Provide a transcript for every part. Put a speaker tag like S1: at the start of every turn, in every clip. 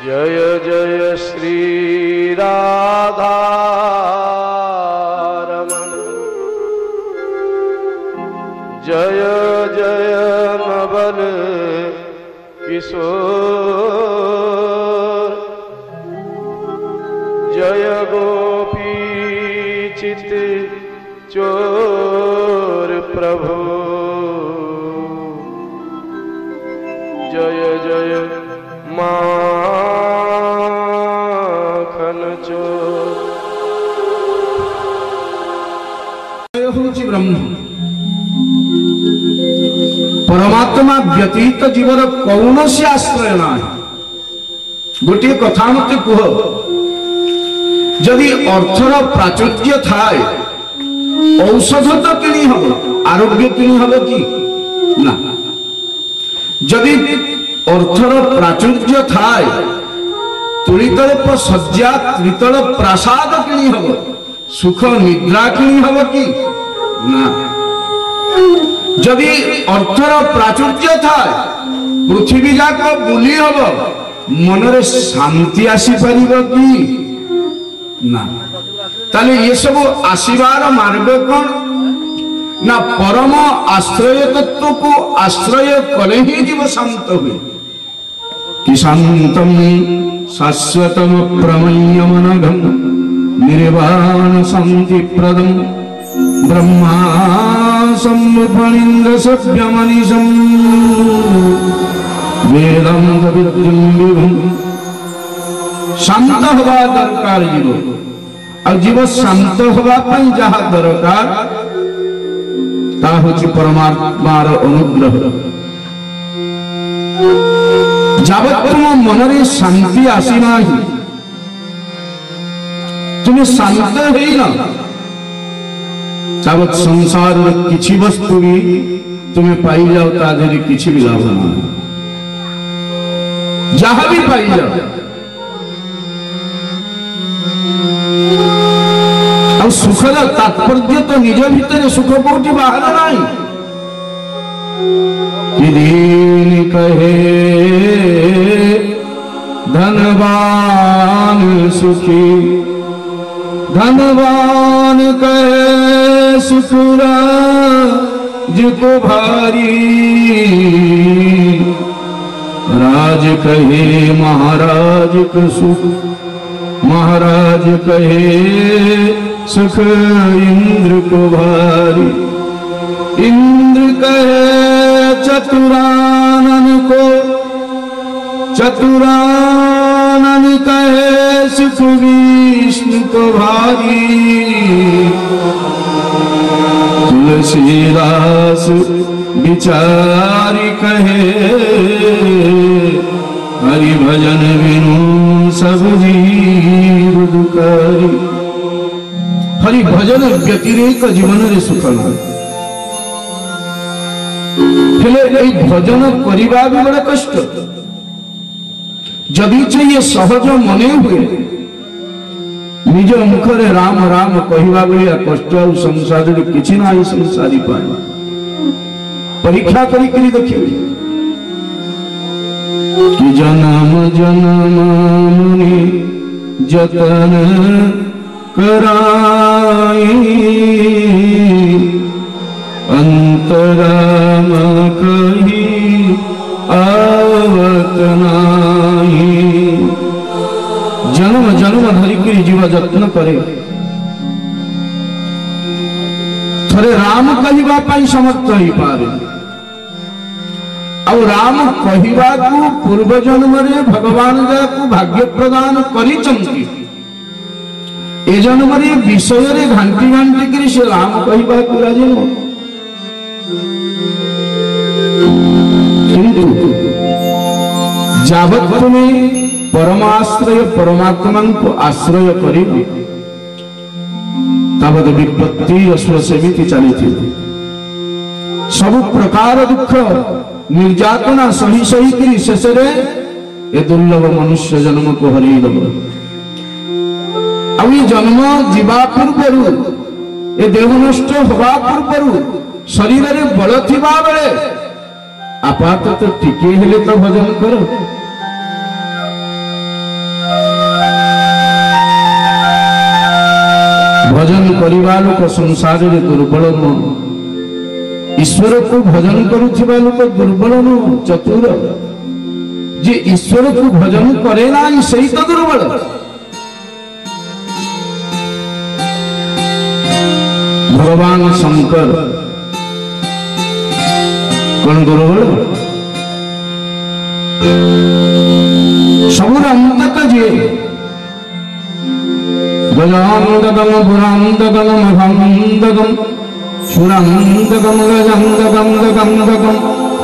S1: जय जय श्री राधा रमण, जय जय नवल किशोर, जय गोपी चित चोर प्रभु, जय जय माखन चोर।
S2: ब्रह्म परमात्मा व्यतीत जीवर कौन से आश्रय ना। गोटे कथा मत कह, जदि अर्थर प्राचुर्य थाए औषध तो किणी हम, आरोग्य किणी हम कि ना। जदि अर्थर प्राचुर्य थाए तुलितल सज्जा त्रितल प्रासाद किणी हम, सुख निद्रा किणी हम कि ना। जदि अर्थर प्राचुर्य थाए पृथ्वी जाक बुली हम, मनरे शांति आसी पारिबो कि ना। ताले ये सब आशीर्वाद मार्ग कौन ना, परम आश्रय तत्व को आश्रय कले ही जीव शांत हुए। कि शांतम शाश्वतम प्रमयमनघम निर्वाण शांति प्रदम ब्रह्मा सम्मुखनिंद सभ्यमनिशम वेदांत विद्युम विभुम। शांत हवा दरकार जीव, और जीव शांत हवा पाई जहा दरकार ता होची परमात्मार अनुग्रह। जावत तुम मनरे शांति आसी नाही, तुम्हें शांत है ना, तावत संसार में किसी वस्तु भी तुम्हें पाई जाओ तादेरी किसी भी लाभ ना, जहां भी पाई जाओ। और सुखर तात्पर्य तो निज भीतर सुख कोटि बाहर नहीं। कि दीन कहे धनवान सुखी, धनवान कहे सुखरा जिको भारी, राज कहे महाराज को सुख, महाराज कहे सुख इंद्र को भारी। इंद्र कहे चतुरानन को, चतुरानन कहे सुख विष्णु को भारी। तुलसीदास विचारी कहे हरि भजन बिनु सब जीव दुखारी। हरि भजन व्यतिरेक जीवन रे सुख ना। हेले एई भजन करिबा भी बड़ा कष्ट। जदि ये सहज मने हुए निज मुखरे राम राम कहवा भाया कष्ट और संसार किसी ना संसारी पाए। परीक्षा करी देखिए कि जन्म जन्म मुनि जतन कराई, अंतराम कही आवत नाही। जन्म जन्म धरिक जीव जत्न करे, थरे राम कहवा पाई समर्थ ही पारे। और राम कहवा को पूर्व जन्म रे भगवान जाकू भाग्य प्रदान करिचंती। ए जन्म रे विषय रे घंटी घंटी करी से राम कहवा को राजी न। किंतु जावत तुम्हें परमाश्रय परमात्मा को आश्रय करी तावत विपत्ति अश्व सेमिति चली थी। सब प्रकार दुख निर्यातना सही सही करी शेष रे ए दुर्लभ मनुष्य जन्म को हरि दब। अब ये जन्म जीवा पूर्व ए देह नष्ट हवा पूर्व शरीर रे बल थिबा बेले आपातत टिके हेले तो भजन करो। भजन करवा लोक संसार रे दुर्बल नुह ईश्वर को भजन करुवा लोक दुर्बल नुह चतुर जे ईश्वर को भजन करे ना सही तो दुर्बल भगवान शंकर कौन दुर्बल सबुर अंतक जे गजानंदगम पुरांदगम महांदगम सुरांदगम गजांदगम गगंदगम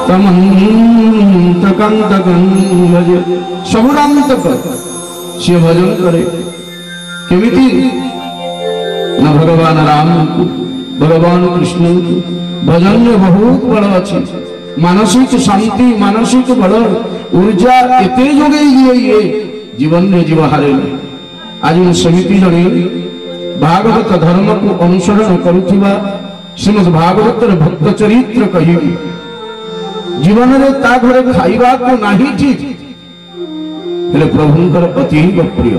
S2: तमंतकंतकं भजे सबुरांतक से भजन करे केमिति न भगवान राम को भगवान कृष्ण को भजन में बहुत बड़ अच्छी मानसिक शांति मानसिक बल ऊर्जा एते जोगे ये जीवन में जीव हारे आज मैं समिति जड़े भागवत धर्म को अनुसरण करुवा श्रीमद भागवत भक्त चरित्र कही जीवन में ता घरे खाइबा को नहीं ठीक हेले प्रभुंकर अतीव प्रिय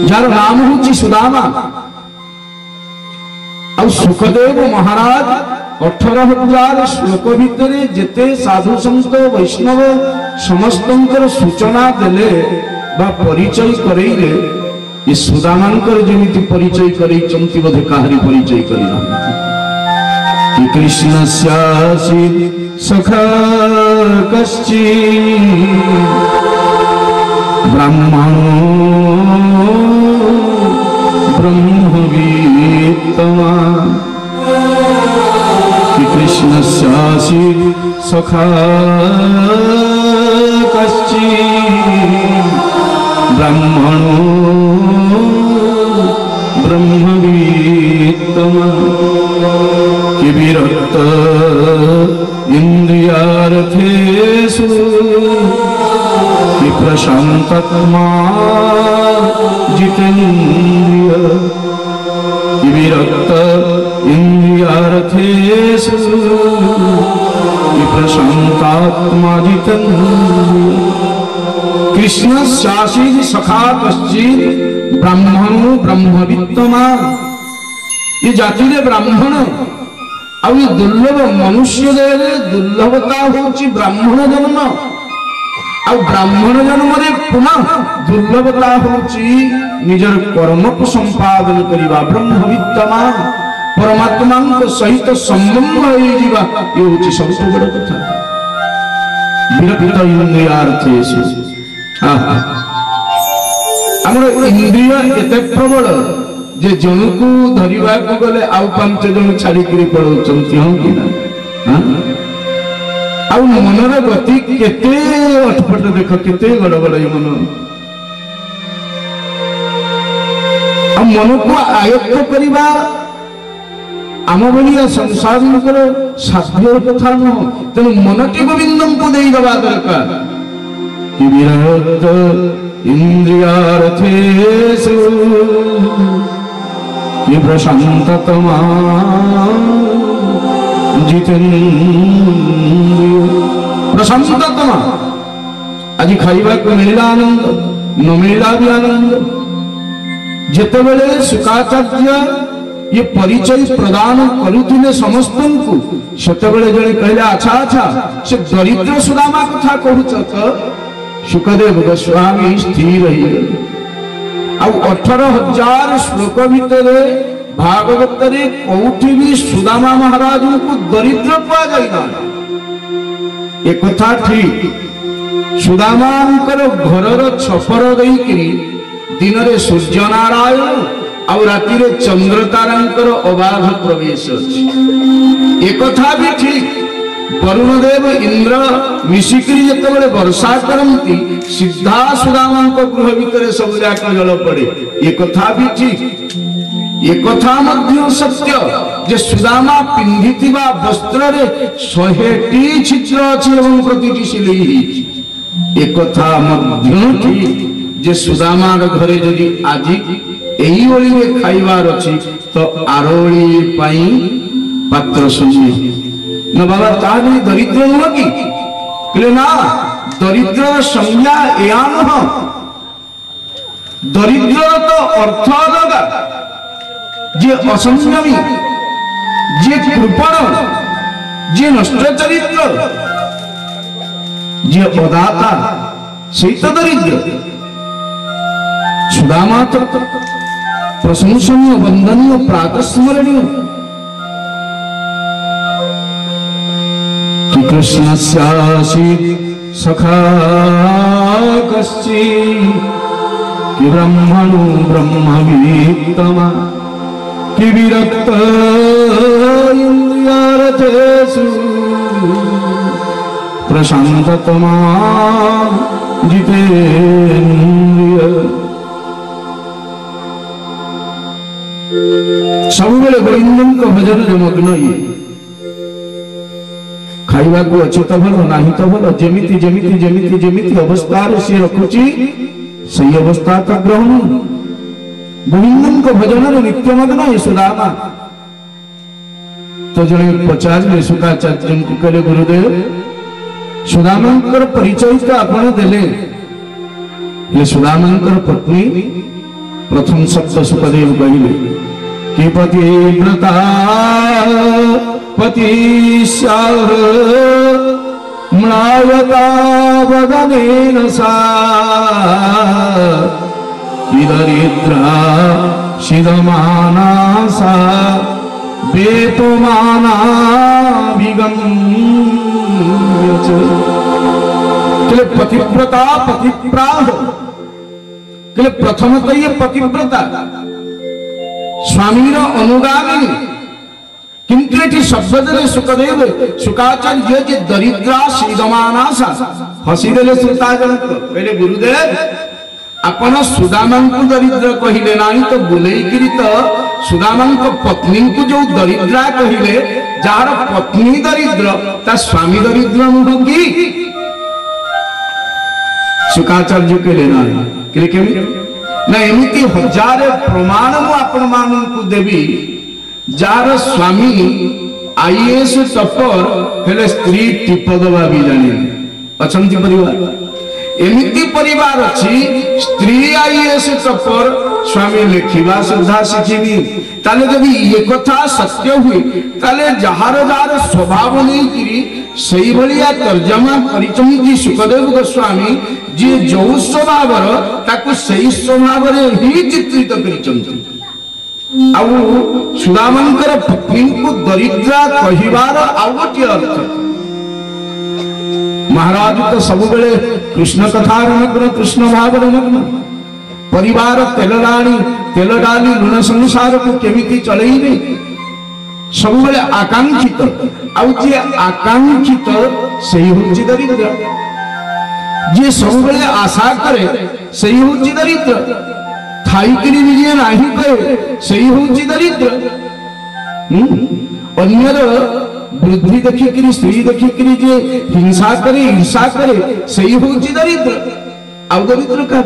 S2: जार नाम होची सुदामा और सुखदेव महाराज 18,000 श्लोक भितर जेते साधु संत वैष्णव समस्तंकर सूचना देले बा परिचय करैले ये सुदामांकर जेमिति परिचय करै चंती बोधे काहरी परिचय करिना कि कृष्णस्यासि सखा कश्चित् ब्रह्मणो ब्रह्मवित्तमा कि कृष्णस्यासि सखा कश्चित् ब्रह्मणो ब्रह्मवित्तमा कि विरक्त इंद्रियार्थेषु कि प्रशांतात्मा जितेन्द्रिय कि विरक्त इंद्रियार्थेषु कि प्रशांतात्मा जितेन्द्रिय कृष्ण शासी सखा कश्चित् ब्राह्मणो ब्रह्मवित्तमा ये जाति रे ब्राह्मण और ये दुर्लभ मनुष्य देह दुर्लभता होची ब्राह्मण जन्म और ब्राह्मण जन्म रे पुनः दुर्लभता होची निजर कर्म को संपादन करिबा ब्रह्मवित्तमा परमात्मा को सहित संबंध होई जीवा ये होची सबसे बड़ कथा विरक्त इंद्रियार्थेषु हमर इंद्रिय एते प्रबल जे जन को धरिबा को गले आउ 5 जन छाड़ी करी पड़ौचंती हम कि ना आउ मनर गति केते अटपट देख केते गड़बड़ मन आ मन को आयत्त करिबा आम भलिया संसार साध्य कथा न तेणु मनटी गोविंदम को दे दबा दरकार कि विरक्त इंद्रियार्थेषु कि प्रशांततमा जितेन्द्रिय प्रशांततमा आज खाइबा को मिलला आनंद न मिलला भी आनंद जेते बेले शुकाचार्य ये परिचय प्रदान करुथिले समस्तन को सेते बेले जणे कहले अच्छा अच्छा से दरिद्र सुदामा कथा कहूछ त सुखदेव गोस्वामी स्थिर रही 18,000 श्लोक भितर भागवत रे कोठी भी सुदामा महाराज को दरिद्र कहा जाइना एक कथा ठीक सुदामांकर घरर छपर देइकरी दिन रे सूर्य नारायण और राति रे चंद्र तारांकर अबाध प्रवेश अछि एक कथा भी ठीक वरुण देव इंद्र मिशिकरी जतबेले वर्षा करंती सीधा सुदामा को गृह भितर सब जाक जल पड़े ये कथा भी ठीक ये कथा मध्य सत्य जे सुदामा पिंधितिबा वस्त्र रे 100टी छिद्र अछि एवं प्रतिटी सिलाई ये कथा मध्य ठीक जे सुदामा घरे जदि आजि एही ओली रे खाइबार अछि तो आरोली पई पात्र सुझी न बाबा तानी दरिद्र नुह कि कहले ना दरिद्र संज्ञा या नुह दरिद्र तो अर्थ अलगा, जे असंयमी, जे कृपण, जे नष्ट चरित्र, जे अदाता से तो दरिद्र। सुदामा तो प्रशंसनीय, वंदनीय, प्रातस्मरणीय। कि कृष्णस्यासीत् सखा कश्चित्, कि ब्रह्मणो ब्रह्मवित्तमा, कि विरक्त इन्द्रियार्थेषु प्रशान्ततमा जितेन्द्रिय। सबुबेले गोविंद भजन मग्न ये। खाइबा को अच्छी तो भल नहीं तो भल, जेमिति जेमिति जेमिति जेमिति अवस्था सी रखुची सही अवस्था तो ग्रहण। गोविंद को भजन नित्य मग्न ये सुदामा। तो जड़े पचारे शुकाचार्य को कहले गुरुदेव सुदामांकर परिचय तो आपण देले। ये सुदामांकर पत्नी प्रथम शब्द सुखदेव कहले कि पतिव्रता पतिस्याह म्लायता वदनेन सा, कि दरिद्रा शिदमाना सा वेतमाना विगम्य। पतिव्रता पतिप्राह, प्रथमतः ये पतिव्रता स्वामीर अनुगामी, किंतु ये शब्द सुखदेव शुकाचार्य जे दरिद्रा श्रीदमाना सा हसीदेले श्रोताजनक कहले गुरुदेव आपण सुदामा को दरिद्र कहले नाही तो बुलेइकिरी तो सुदामा को पत्नी को जो दरिद्रा कहले, जार पत्नी दरिद्र ता स्वामी दरिद्र नुह कि? शुकाचार्य कहले नाही ना एमती हजार प्रमाण मु आपण मानू देवी। जार स्वामी आईएएस टपर हेले स्त्री टिप दबा भी जाने अछंती परिवार। एमती परिवार अच्छी स्त्री आईएएस टपर स्वामी लिखा सुधा शिखिनी। ताले जदि ये कथा सत्य हुए ताले जार जार स्वभाव नहीं किरी सही भलिया तर्जमा करिचंती सुखदेव गोस्वामी जे जो स्वभाव ताकु सही स्वभाव ही चित्रित करिचंती। आउ सुदामांकर पत्नी को दरिद्रा कहिबार आउ गोटे अर्थ। महाराज तो सब बेले कृष्ण कथा नग्न, कृष्ण भाव नग्न। परिवार तेल डाली ऋण संसार को केमिति चलैबे सब बेले आकांक्षित। आउ जे आकांक्षित सही होची दरिद्र, जे सब बेले आशा करे सही होची दरिद्र। खाइकिरी निजे नाही कहे सही होची दरिद्र। अन्यर वृद्धि देखिकिरी स्त्री देखिकिरी जे हिंसा करे ईर्षा करे सही होची दरिद्र। आउ दरिद्र का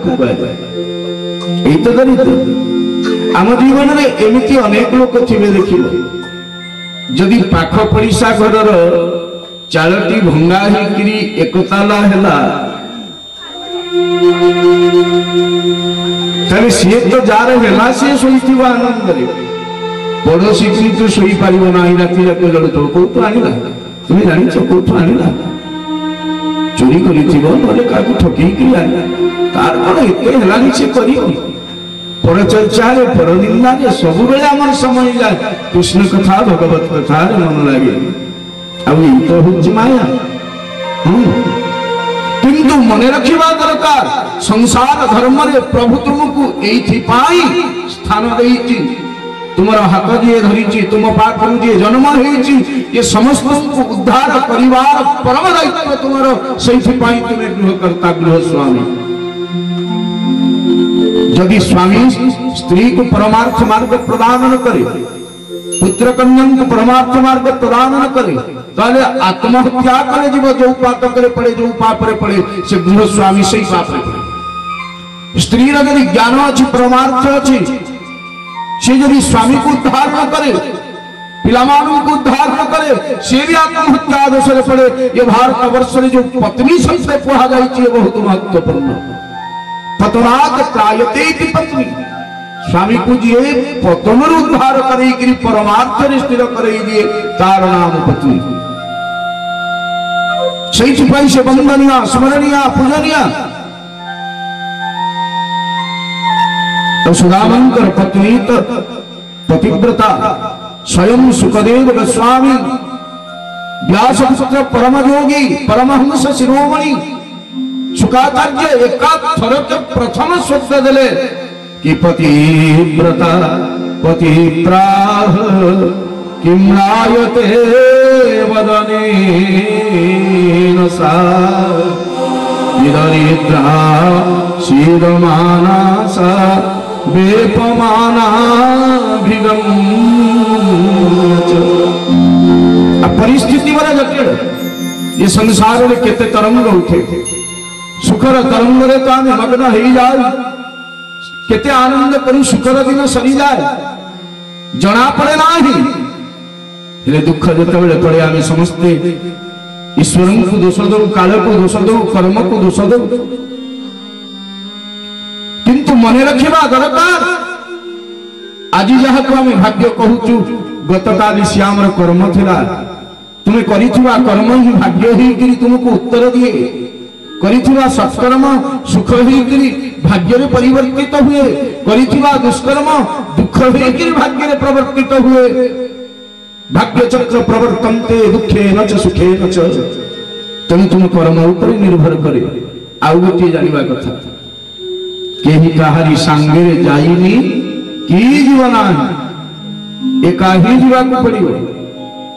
S2: एई तो दरिद्र। आम जीवन में एमिति अनेक लोक थिबे देखिबो। जदि पाख पड़िसा घरर चालटी भंगा हेकिरी एकताला हेला ताले सी तो जार हेला सी सोई आनंद रे। पड़ोसी की तो सोई पारिबो नाही राति जाक जड़ुतो कोठु आनिला तुम जानि छ कोठु आनिला चोरी करिथिबो नले काकु ठकी कि आनिला तार कोन एते हेलानी से करियो। पर चर्चा रे पर निंदा रे सब बेले हमर समय जाय कृष्ण कथा भगवत कथा रे मन लागे। अब ई तो होची माया। किंतु मने रखिबा दरकार संसार धर्म रे प्रभु तुमको एथि पाई स्थान देइछि। तुमर हाथ दिए धरिछि, तुम पाखरु जे जन्म हेछि ये समस्त को उद्धार परिवार परम दायित्व तुमर। सेथि पाई तुमे गृहकर्ता गृह स्वामी। यदि स्वामी स्त्री को परमार्थ मार्ग प्रदान न करे, पुत्र कन्या को परमार्थ मार्ग प्रदान न करे, ताले आत्महत्या करे जीव जो पाप करे पड़े जो पाप रे पड़े से गृह स्वामी से ही पाप रे पड़े। स्त्री रा यदि ज्ञान अछि परमार्थ अछि से यदि स्वामी को उद्धार न करे, पिलामानु को उद्धार न करे से भी आत्महत्या दोष रे पड़े। ये भारत वर्ष रे जो पत्नी शब्द कहा जाय छै बहुत महत्वपूर्ण। पतनात् त्रायते इति पत्नी स्वामी को जी पतन उद्धार कर परमार्थ स्थिर कर तार नाम पत्नी से वंदनीय स्मरणीय पूजनीय तो सुदामंकर पत्नी तो पतिव्रता स्वयं सुखदेव गोस्वामी व्यासपुत्र परम योगी परमहंस शिरोमणि शुकाचार्य एकाथर के प्रथम शब्द दिले कि पतिव्रता पतिप्राह किं रायते वदनेन सा विदरिद्रा शीलमाना सा वेपमाना भिगम। परिस्थिति बड़ा जटिल ये संसार में केते तरंग उठे सुखर तरंग रे तो आमे मग्न हो जाए केते आनंद करू सुखर दिन सरी जाए जना पड़े ना ही दुख जिते पड़े आमे समस्ते ईश्वर को दोष दो काल को दोष दो कर्म को दोष दो किंतु मन रखा दरकार आज जहाँ को आम भाग्य कहूचु गत काली श्यामर कर्म थिला तुम करिथिबा कर्म ही भाग्य ही तुमको उत्तर दिए करिथिबा सत्कर्म सुख ही भाग्य रे परिवर्तित हुए करिथिबा दुष्कर्म दुख ही भाग्य रे परिवर्तित हुए। भाग्य चक्र प्रवर्तन्ते दुखे न च सुखे न च तुम कर्म ऊपर निर्भर करे। आउ गोटे जानिबा कथा केही काहारी सांगे जाइनी की जीवना एका ही जीवा को पड़ियो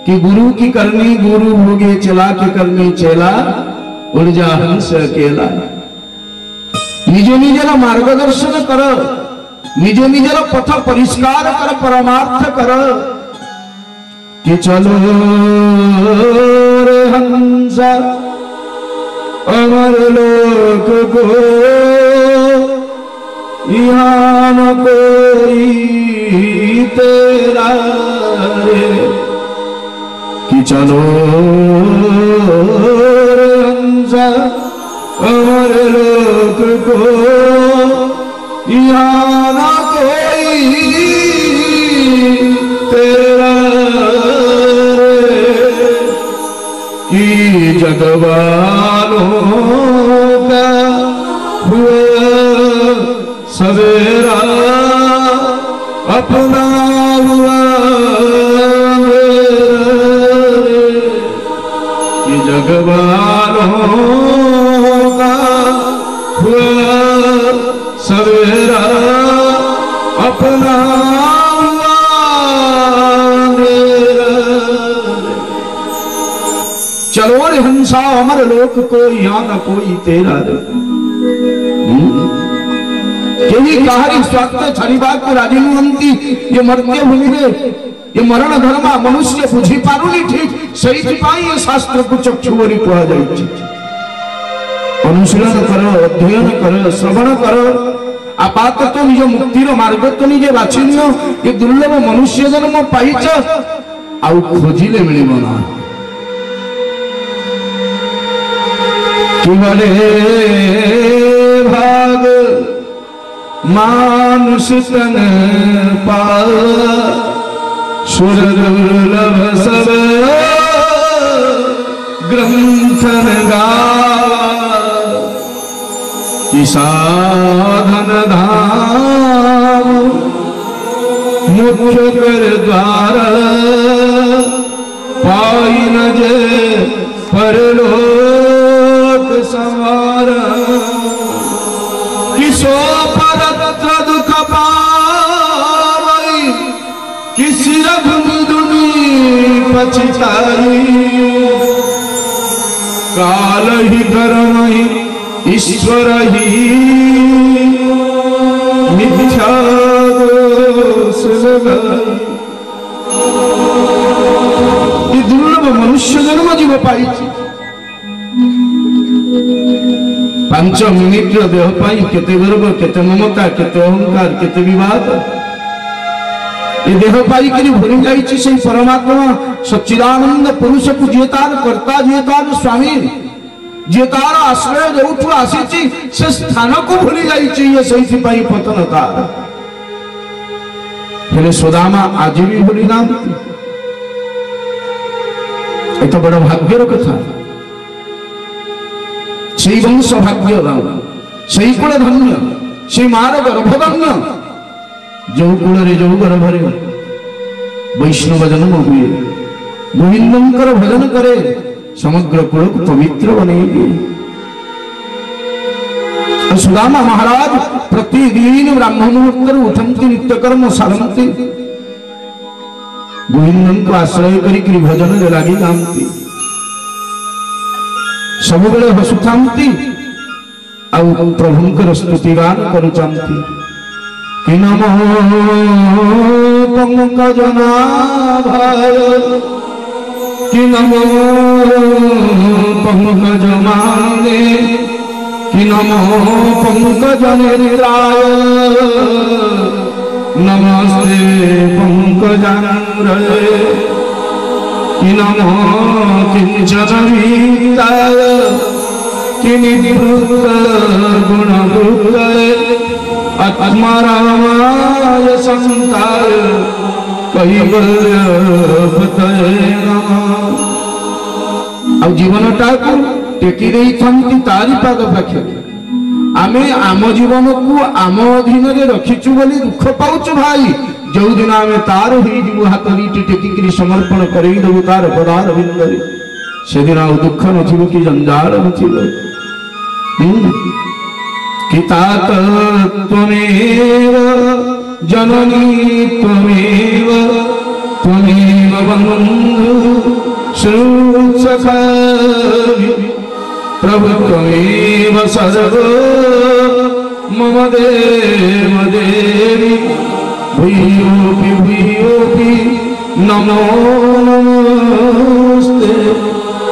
S2: कि गुरु की करनी गुरु भोगे चला की करनी चला उर्जा हंस अकेला। निज निजर मार्गदर्शन कर निज निजर पथ परिष्कार कर परमार्थ कर कि चलो रे हंस अमर लोक को यहाँ न कोई तेरा रे कि चलो रे हंस अमर लोक को यहाँ न कोई तेरा कि जगवालों का हुआ सवेरा अपना हुआ कि जगवालों का हुआ सवेरा अपना हुआ चलो रे हंसा अमर लोक को यहाँ न कोई तेरा रे यही कहारी स्वास्थ्य छाड़वा को राजी नुहंती ये मर्त्य भूमि रे ये मरण धर्म मनुष्य बुझी पारुनी ठीक सही ये शास्त्र को चक्षुवरी कह जाइछि। अनुशीलन कर अध्ययन कर श्रवण कर आपात तो निज मुक्तिर मार्ग तो निजे बाछि नियो ये दुर्लभ मनुष्य जन्म पाइछ आउ खोजिले मिलिबो ना किवले भाग मानुष तन पाव सुर दुर्लभ सब ग्रंथन गावा कि साधन धाम मुख्य कर द्वार पाई न जे परलोक सवार किसो परत्र दुख पावई किसी रघुनि दुनि पछताई काल ही कर्म ही ईश्वर ही मिथ्या दोष लगाई। दुर्लभ मनुष्य जन्म जीव पाई 5 मिनिट देह पाई केते गर्व केते ममता केते अहंकार केते विवाद ये देह पाई कि भूली जाइछि से परमात्मा सच्चिदानंद पुरुष को जे तार कर्ता जे तार स्वामी जे तार आश्रय जो आसी से स्थान को भूली जाइए पतन तार हेले सुदामा आज भी भूली ना तो बड़ भाग्यर कथा से वंश भाग्य से कूल धन्य से मार गर्भधन्य जो कूल जो गर्भरे वैष्णव जन्म हुए गोविंदंकर भजन करे समग्र कुल को पवित्र बनेगी। सुदामा महाराज प्रतिदिन ब्राह्मण मुहूर्त उठंती नित्यकर्म साधंती गोविंदन को आश्रय करी भजन लगी जाती सब बेले हसुथांती आउ प्रभुंकर स्तुतिगान करुचांती कि नमो पंकजनाभाय कि नमो पंकजमाने कि नमो पंकजनेत्राय नमस्ते पंकजानंद्रये कि नमो किंचनवीताय कि निवृत्त गुणवृत्तये आत्मारामाय संताय कैवल्यपतये नमः। आ जीवनटा को टेकी देई थांती तारी पाद पाखे आमे आम जीवन को आम अधीन रे रखिचु बोली दुख पाउछु भाई जो दिन आमे तार होई जीव हाथ रीटी टेकी समर्पण करई देबु तार पदार बिंदरे से दिन आ दुख नथिबो कि जंजाल नथिबो कि तात त्वमेव जननी त्वमेव त्वमेव बन्धु सुसखा प्रभु त्वमेव सर्वो मम देव देवी भूयोऽपि नमो नमस्ते।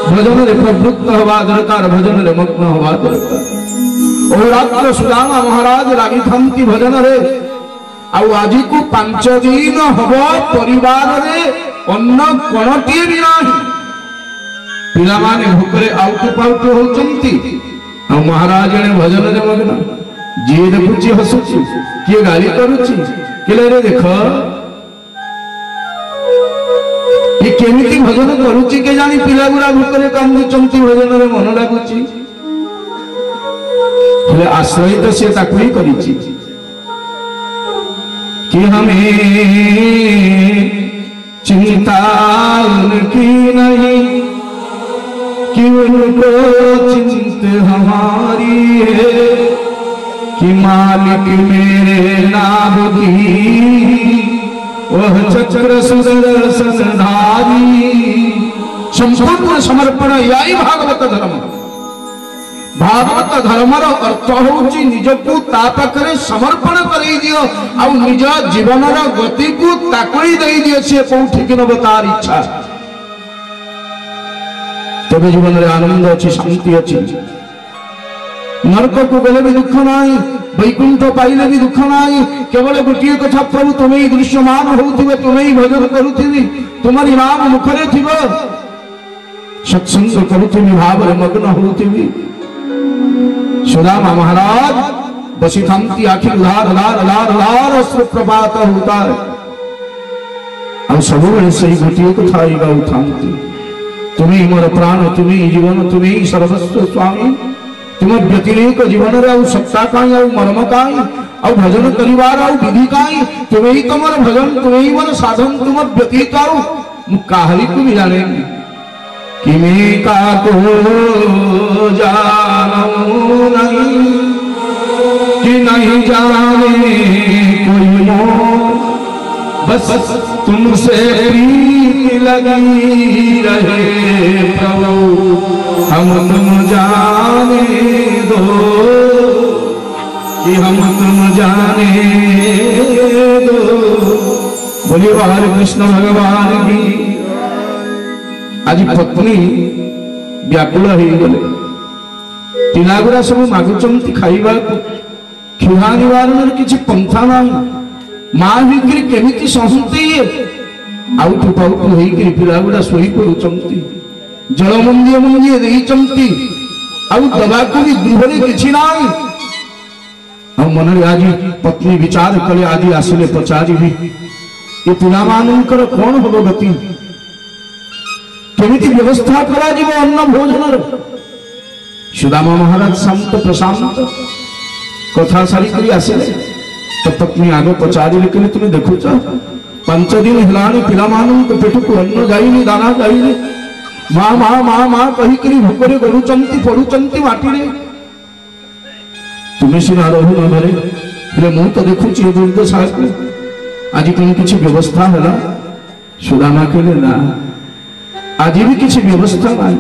S2: भजन रे प्रवृत्त हवा दरकार भजन रे मग्न हवा दरकार और रात्र सुदामा महाराज रागी थांती भजन रे आउ आज को 5 दिन हब परिवार रे अन्न कणटी भी नाही पिला माने भूकरे आउटु पाउटु होचंती आ महाराज ने भजन रे मग्न जे देखुची हसुची किए गाली करूची केले रे देख ये केमिति भजन करूची के जानी पिला गुरा भूकरे कांदुचंती भजन रे मन लागुची हेले आश्रय तो से ताकू ही करिची कि हमें चिंता उनकी नहीं कि उनको चिंता हमारी है कि मालिक मेरे नाम की वह चक्र सुदर्शनधारी। संपूर्ण समर्पण यही भागवत धर्म भागवत धर्मर अर्थ होची निजकू ता पाखरे समर्पण करै दियो आ निज जीवनर गति को ताकई देई दियो से कोठी कि नब तार इच्छा तबे जीवन रे आनंद अछि शांति अछि नरक को गले भी दुख नाही वैकुंठ पाइले भी दुख नाही केवल गोटिए कथा प्रभु तुमे ही दृश्यमान होउथिबे तुमे ही भजन करूथिबी तुम्हारी नाम मुखरे थिबो सत्संग करूथिबी भाव रे मग्न होउथिबी। सुदामा महाराज बसी थांती आखिर उधार लार लार लार अश्रु प्रपात होता है और सब सही गोटिए कथा गाऊ थांती तुम्हें मोर प्राण तुम्हें जीवन तुम्हें सर्वस्व स्वामी तुम व्यतिरेक जीवन रे सत्ता काई मर्म काई भजन करिवार विधि काई तुम्हें ही तुमर भजन तुम्हें ही मोर साधन तुम व्यतीत काहरी को भी जाने कि मैं का को जानू नहीं कि नहीं जाने कोई बस तुमसे प्रीति लगी रहे प्रभु हम तुम जाने दो कि हम तुम जाने दो। बोलिए हरे कृष्ण भगवान की। आज पत्नी व्याकुल हो गले पिलागुरा सब मागुचंती खाइबा क्षुधा निवारण किसी पंथा ना माँ भी केमिति सहंती आउटु पाउटु होई पिलागुरा सोई पड़ुचंती जल मंदिए मंदिए देइचंती दबाकू भी गृहरे किछि नाही मन आज पत्नी विचार कले आज आसिले पचारि ये पिलामानंकर कौन हम गति केमिति व्यवस्था करा जीव अन्न भोजन सुदामा महाराज शांत प्रशांत कथा सारी करी आसिले तो पत्नी आगे पचारि लेकिन तुम देखुच 5 दिन हेलाणी पिलामानंक पेटकु अन्न जाइनी दाना जाइनी माँ माँ माँ माँ कही करी भोकरे गरुचंती पड़ुचंती माटी तुम्हें सिना रहु न घरे बोले मु तो देखुची दुर्दशा आज कौन किसी व्यवस्था है सुदामा कहले ना आज भी किसी व्यवस्था नहीं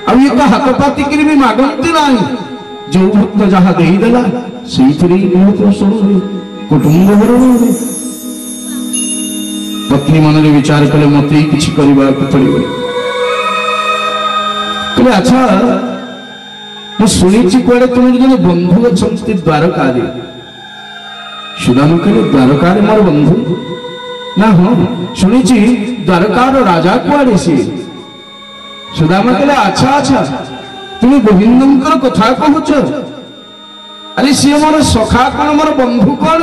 S2: अब ये तो हाथ पाती करी भी मागंती नहीं जो भक्त जहाँ देदेला से कुटुंब पत्नी मन में विचार कले मत किसी करने पड़ो कहले अच्छा मैं शुणी कड़े तुम जो बंधु अच्छा द्वारका सुदामा कहले द्वारका मोर बंधु ना हाँ शुणी द्वारकार राजा कुआड़े सी सुदामा कहले अच्छा अच्छा तुम गोविंद कथा कहूच अरे सी मोर सखा कौन मोर बंधु कौन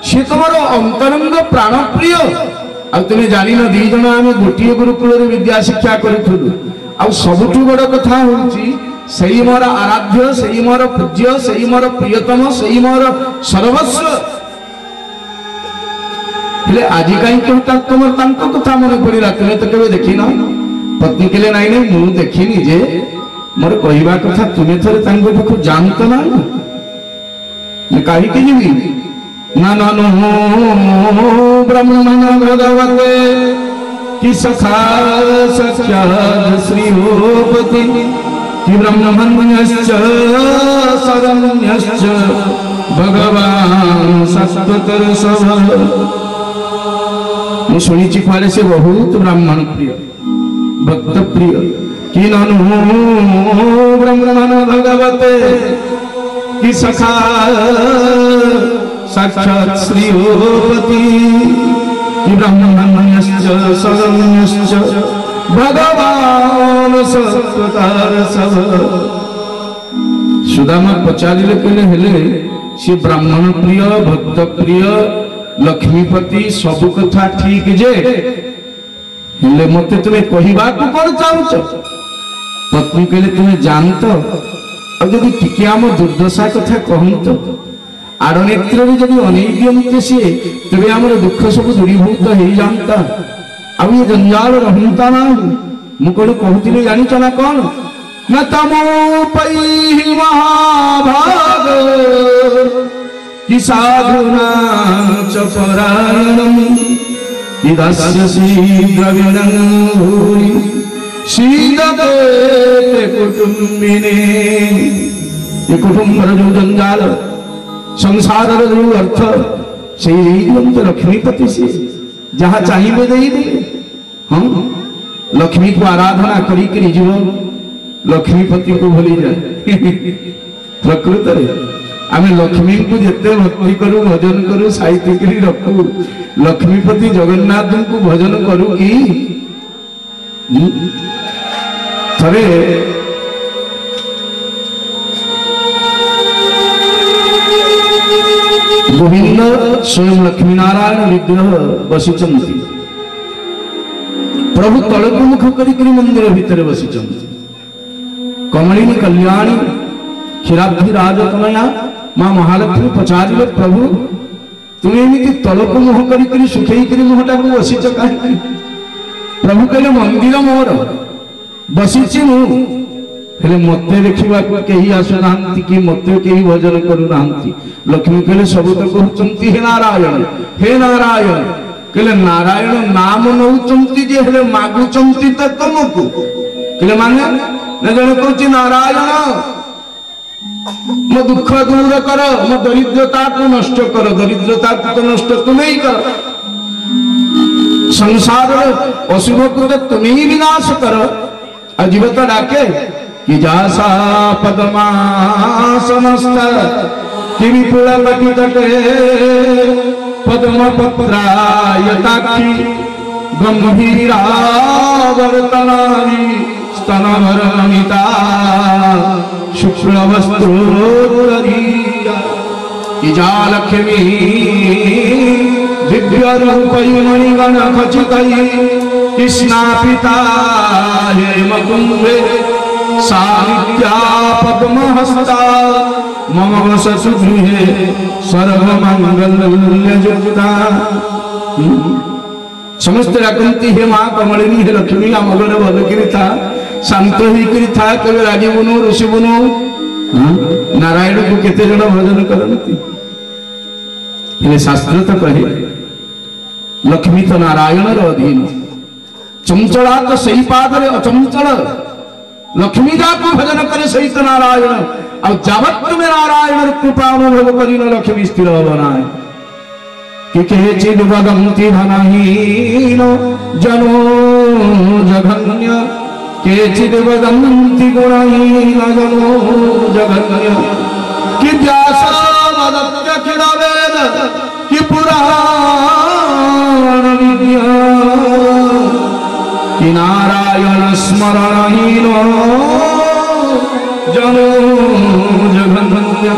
S2: सी तुम अंतरंग प्राण प्रिय आ तुम्हें जान दी जन आम गोटे गुरुकुल विद्या शिक्षा करूँ आ सबुठ बड़ कथा से मोर आराध्य से मोर पूज्य से मोर प्रियतम से मोर सर्वस्व आज कहीं तुम कथा मन पड़ा तुम्हें तो केवे देखी ना पत्नी कहले नाई नहीं मु देखनी जे मोर कहवा कथा तुम्हें थे पाखु जानत ना कहीं जी ना ब्रह्मण भगवते कि सखा सख्याद श्रीपति कि ब्रह्मण्यश्च शरण्यश्च भगवान सत्वतर सब मैं शुणी कुआड़े से बहुत ब्राह्मण प्रिय भक्त प्रिय कि ननु ब्रह्मण भगवते कि सखा साक्षात् श्रीपति कि ब्रह्मण्यश्च शरण्यश्च भगवान सत्वतर सब सुदामा पचारे कहले सी ब्राह्मण प्रिय भक्त प्रिय लक्ष्मीपति सब कथा ठीक जे हेले मते तुम्हें कहवा को कौन चाहूच पत्नी कहले तुम्हें जानत अब जब टिके आम दुर्दशा कथा कहत आड़ नेत्र जब अनेक दियंते सी तेरे आम दुख सब दूरीभूत हो जाता अब ये जंजाल रहता ना मु कौन कहती जानिच ना कौन न तमोपैहि महाभाग कि साधुना च परायणम् इदस्य शीघ्रविनं भूरि शीघ्रते कुटुम्बिने ये कुटुंबर जो जंजाल संसार जो अर्थ से लक्ष्मीपति से जहाँ चाहिए दे हाँ लक्ष्मी को आराधना करी जीव लक्ष्मीपति को भूली जाए प्रकृत आम लक्ष्मी को जिते भक्ति करू भजन करू साहित्य करी रखू लक्ष्मीपति जगन्नाथ को भजन करू कि थरे गोविंद स्वयं लक्ष्मीनारायण विग्रह बसिचंती प्रभु तलक मुख करी मंदिर भितर बसिचंती कमलिनी कल्याणी क्षीराब्धि राजतनया माँ महालक्ष्मी पचारे प्रभु तुम्हें एमती तलक मुह करी सुखई मुहटा को बसीच कहीं प्रभु कहले मंदिर मोर बसीची मु हेले मते देखा कहीं आसुना कि मत कहीं भजन करूना लक्ष्मी कहले सब तो कहते हे नारायण कहले नारायण नाम नौचंती जे हेले मागुचंती तो तुमको कहले माने न जने कहछि नारायण मो दुख दूर कर मो दरिद्रता को नष्ट कर दरिद्रता को नष्ट तुम्हें ही कर संसार अशुभ को तुम्हें ही विनाश कर अजीवत डाके कि जासा पद्मासनस्थ कि विपुल तटे पद्म पत्रायताक्षी गंभीरा वर्तनानि स्तनभरनमिता शुक्लवस्त्रोत्तरीया इजा लक्ष्मी दिव्यरूपैर्मणिगण खचितैः कृष्णापिता हेमकुम्भे सा नित्या पद्महस्ता मम वसतु गृहे सर्वमंगलयुक्ता। समस्त राकंती हे माँ कमलिनी हे लक्ष्मी आम घर भल करी था शांत होकर था कभी रागिबुनु ऋषिबुनु नारायण को केते जन भजन करती शास्त्र तो कहे लक्ष्मी तो नारायण अधीन चंचला तो सही पादरे अचंचल लक्ष्मी जाको भजन करे सही तो नारायण और जावत में नारायण कृपा अनुभव करी लक्ष्मी स्थिर बनाए कि केचिद वदन्ति धनहीन जनो जघन्य केचिद वदन्ति गुणहीन जनो जघन्य कि व्यास वदत्य किल वेद कि पुराण विद्या कि नारायण स्मरणहीन जनो जघन्य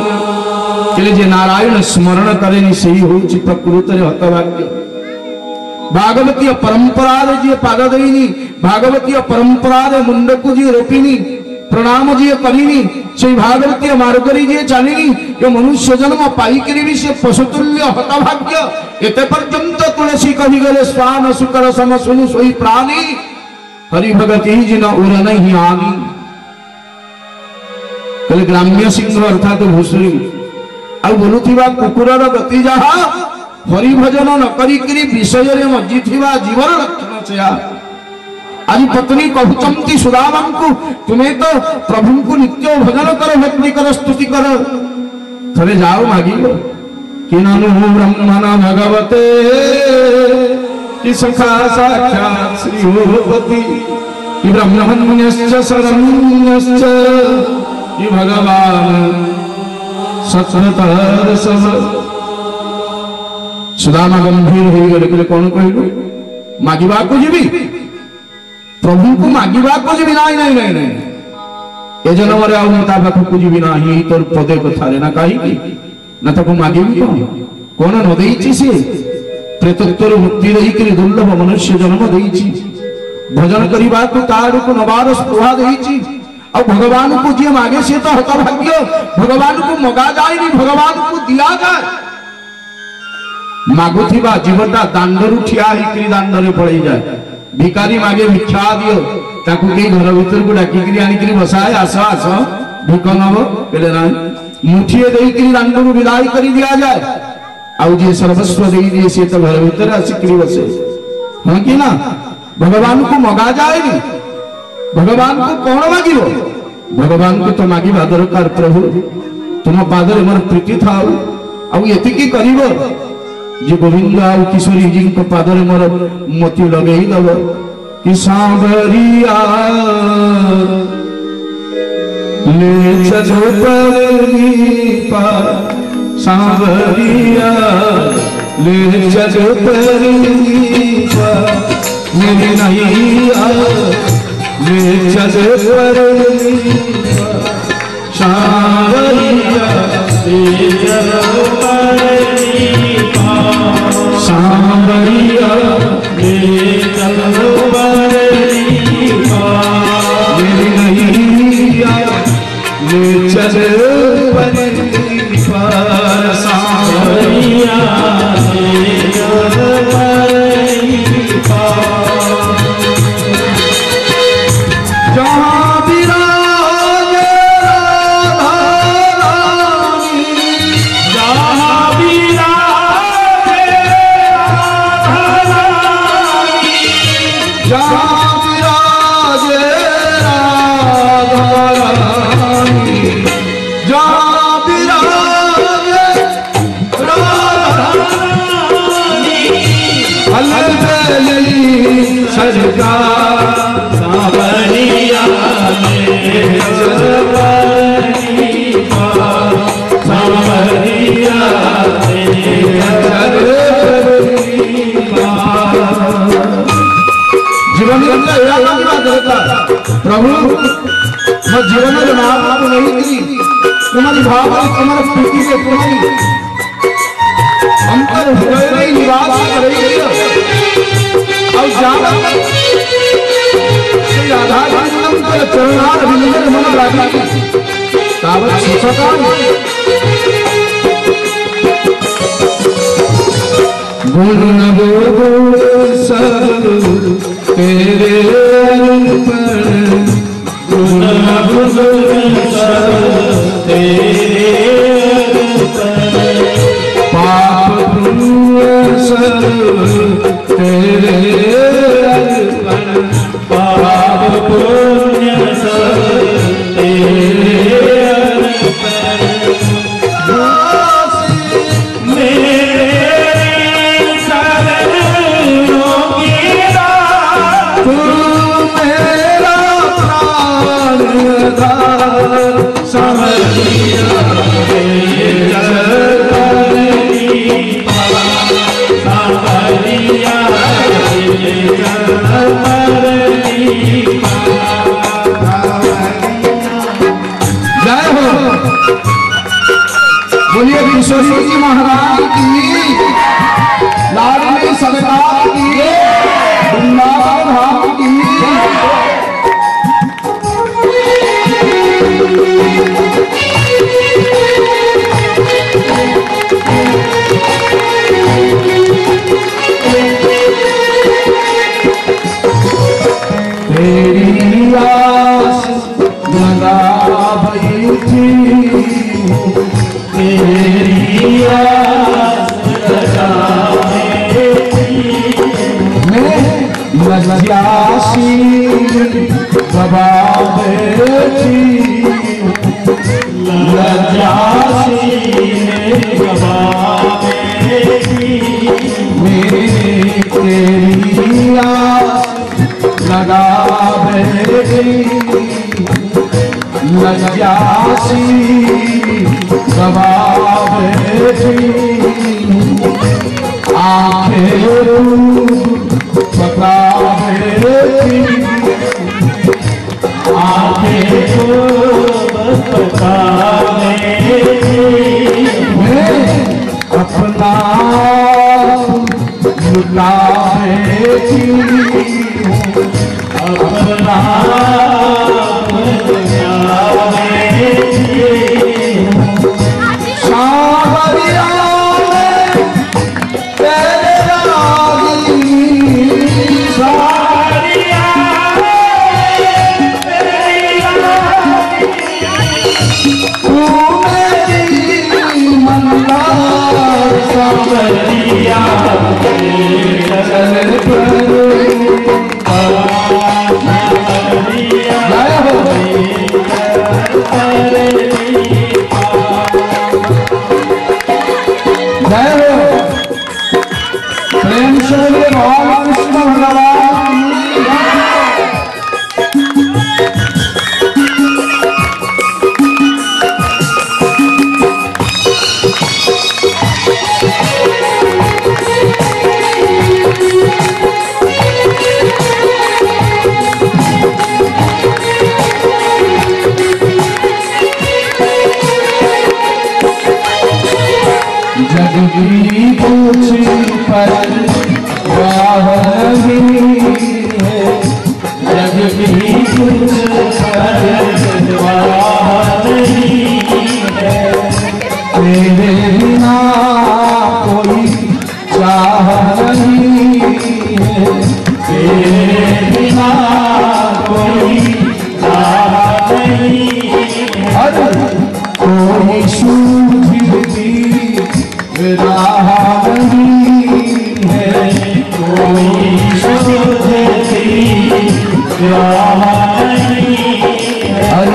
S2: जे नारायण स्मरण करे से ही होची प्रकृत रे हतभाग्य। भागवतीय परंपरा रे जे पाद देइनी भागवतीय परंपरा रे मुंड को जे रोपिनी प्रणाम जे करिनी से भागवतीय मार्ग रे जे चलिनी ये मनुष्य जन्म पाई करी भी से पशुतुल्य हतभाग्य एते पर्यंत तुलसी कहि गले स्वान सुकर सम सुनु सोई प्राणी हरि भगति जिन उर नहीं आनी। कल ग्राम्य सिंह अर्थात भूसुरी आ बोलुथिबा कुकुरर गति जहा हरि भजन न करी करी विषय रे मज्जिथिबा जीवन रक्षण छया। आज पत्नी कहउचंती सुदामा को तुम्हें तो प्रभु को नित्य भजन कर भक्ति कर स्तुति कर थरे जाओ मागिलो कि ननु ब्रह्मणा भगवते कि सखा साक्षात श्री भगवती कि ब्रह्मण्यश्च शरण्यश्च कि भगवान सत्सतर सब। सुदामा गंभीर हो गले कौन कहलु मागिबा को जीवी प्रभु को मागिबा को जीवी नहीं नहीं नहीं नहीं ए जन्म रे आउ ता पाख को जीवी नाही तोर पदे कथा रे ना काई की ना ताको मागिबी कौन न देइछि से प्रेतत्वर मुक्ति रही कि दुर्लभ मनुष्य जन्म देइछि भजन करिबा को तार को नबार स्पृहा देइछि और भगवान को जी मागे से तो हतभाग्य भगवान को मगा जाए नहीं भगवान को दिया जाए। मागुथिबा जीवटा दांडरू ठिया हिकरी दांडरे पड़े जाए भिकारी मागे भिक्षा दियो ताकू के घर भीतर को डाकिकरी आनिकरी बसाए आस आस भिक नब बेले ना मुठिए देइकरी दांडरू विदाई करी दिया जाए आउ जे सर्वस्व देई दिए से तो घर भीतर आसिकरी बसे हां कि ना भगवान को मगा जाए नहीं भगवान को कौन मागिबो भगवान को तो मागिबा दरकार प्रभु तुम पादरे मोर प्रीति थाउ आ एतिकी करिवो जे गोविंद आ किशोरी जी को पादरे मोर मोती लगेई दब कि सांवरिया ले चलो परनी पा सांवरिया ले चलो परनी पा मेरी नहीं आ ले चले परनी सांवरिया ले चलो परनी सांवरिया ले चलो परनी मेरी नहीं आया ले चले परनी सांवरिया ले चलो परनी प्रभु ମୋ ଜୀବନରେ ମହାପ୍ରଭୁ ରହିଥିଲି तुम्हारी भाव तुम्हारा प्रीति के तुम्हारी अंतर हृदय में निवास करेगी और जाना श्री राधा कृष्ण के चरणार विंदर मन लागी तावत सुसका गुण गोविंद सब तेरे अर्पण गुण गोविंद सब तेरे पाप पुण्य सब तेरे अर्पण पाप पुण्य सब तेरे अर्पण मेरे शरणों की राह तू मेरा प्राण समरिया बोलिए विश्वजी जी महाराज की लाडली सरकार की वृंदावन धाम की तेरी आस लगा भई थी तेरी आस लगा मैं लज्जासी गवा बैठी लज्जासी गवा बैठी मेरी तेरी आस लगा बैठी लज्जासी गवा बैठी आंखें पकड़ा बैठी आंखें पकड़ा बैठी मैं अपना लुटा बैठी अपना सावरिया तेरे रागी सावरिया तेरी रागी तू मेरी मंदार सावरिया चरण पर प्रेम से भगवान कृष्ण भगवान जगदी कुछ पर है जगदी कुछ पर है तेरे बिना कोई चाह नहीं है तेरे बिना कोई चाह नहीं हर कोई सूझती राह नहीं है कोई सूझती राह नहीं है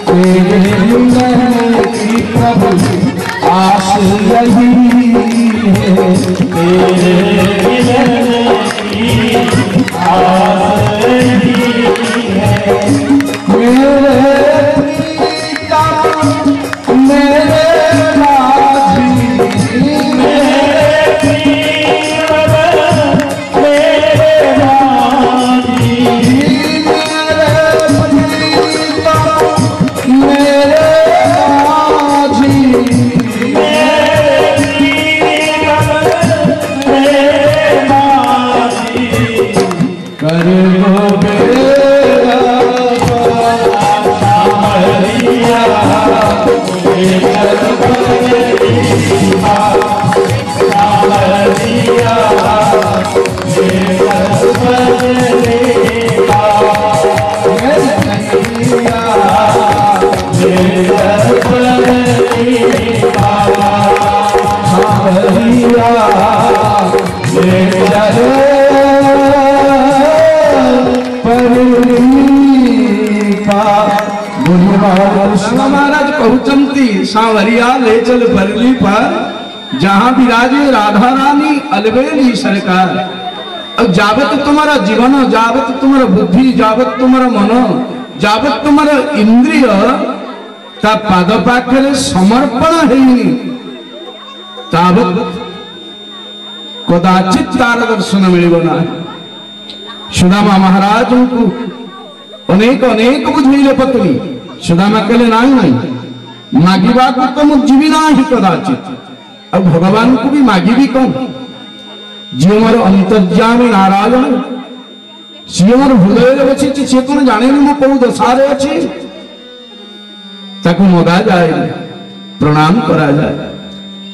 S2: तेरे मिलने की प्रभु आस लगी है तेरे मिलने की आस लगी है मेरे मेरे सांवरिया ले चल बरली पर, जहां विराजे राधा रानी अलबेली सरकार। अब जावत तुम्हारा जीवन, जावत तुम्हारा बुद्धि, जावत तुम्हारा मन, जावत तुम्हारा इंद्रिय ता पाद पाखरे समर्पण हेनी, तावत कदाचित तार दर्शन मिलिब ना। सुदामा महाराज को अनेक अनेक बुझेले पत्नी, सुदामा कहले नाई नाई मागिबा को तो मु जीवी नाही कदाचित। अब भगवान को भी मागिबी कौन? जी मोर अंतर्यामी नारायण, सी मोर हृदय बची, सी कौन जाने मु कौ दशारे अच्छी, ताकू मगा जाए, प्रणाम करा जाए।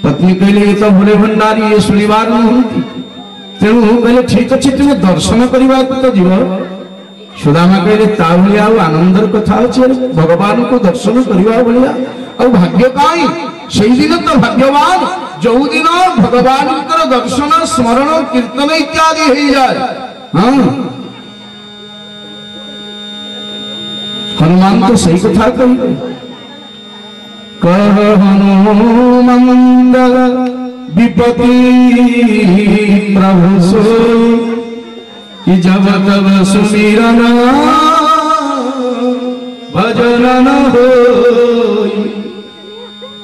S2: पत्नी कहले ये तो भोले भंडारी, ये शुनिवार नहीं, तेणु कहले ठीक अच्छे तुम दर्शन करने तो जीव। सुदामा कहले ता भलिया आनंदर कथा अच्छे, भगवान को दर्शन करने भलिया और भाग्य कहीं से दिन तो भाग्यवान जो दिन भगवान दर्शन स्मरण कीर्तन इत्यादि हो जाए। हाँ हनुमान तो सही कथा कही, कह हनुमंदल विपति प्रभु सोई, कि जब तब सुमिरन भजन न होई।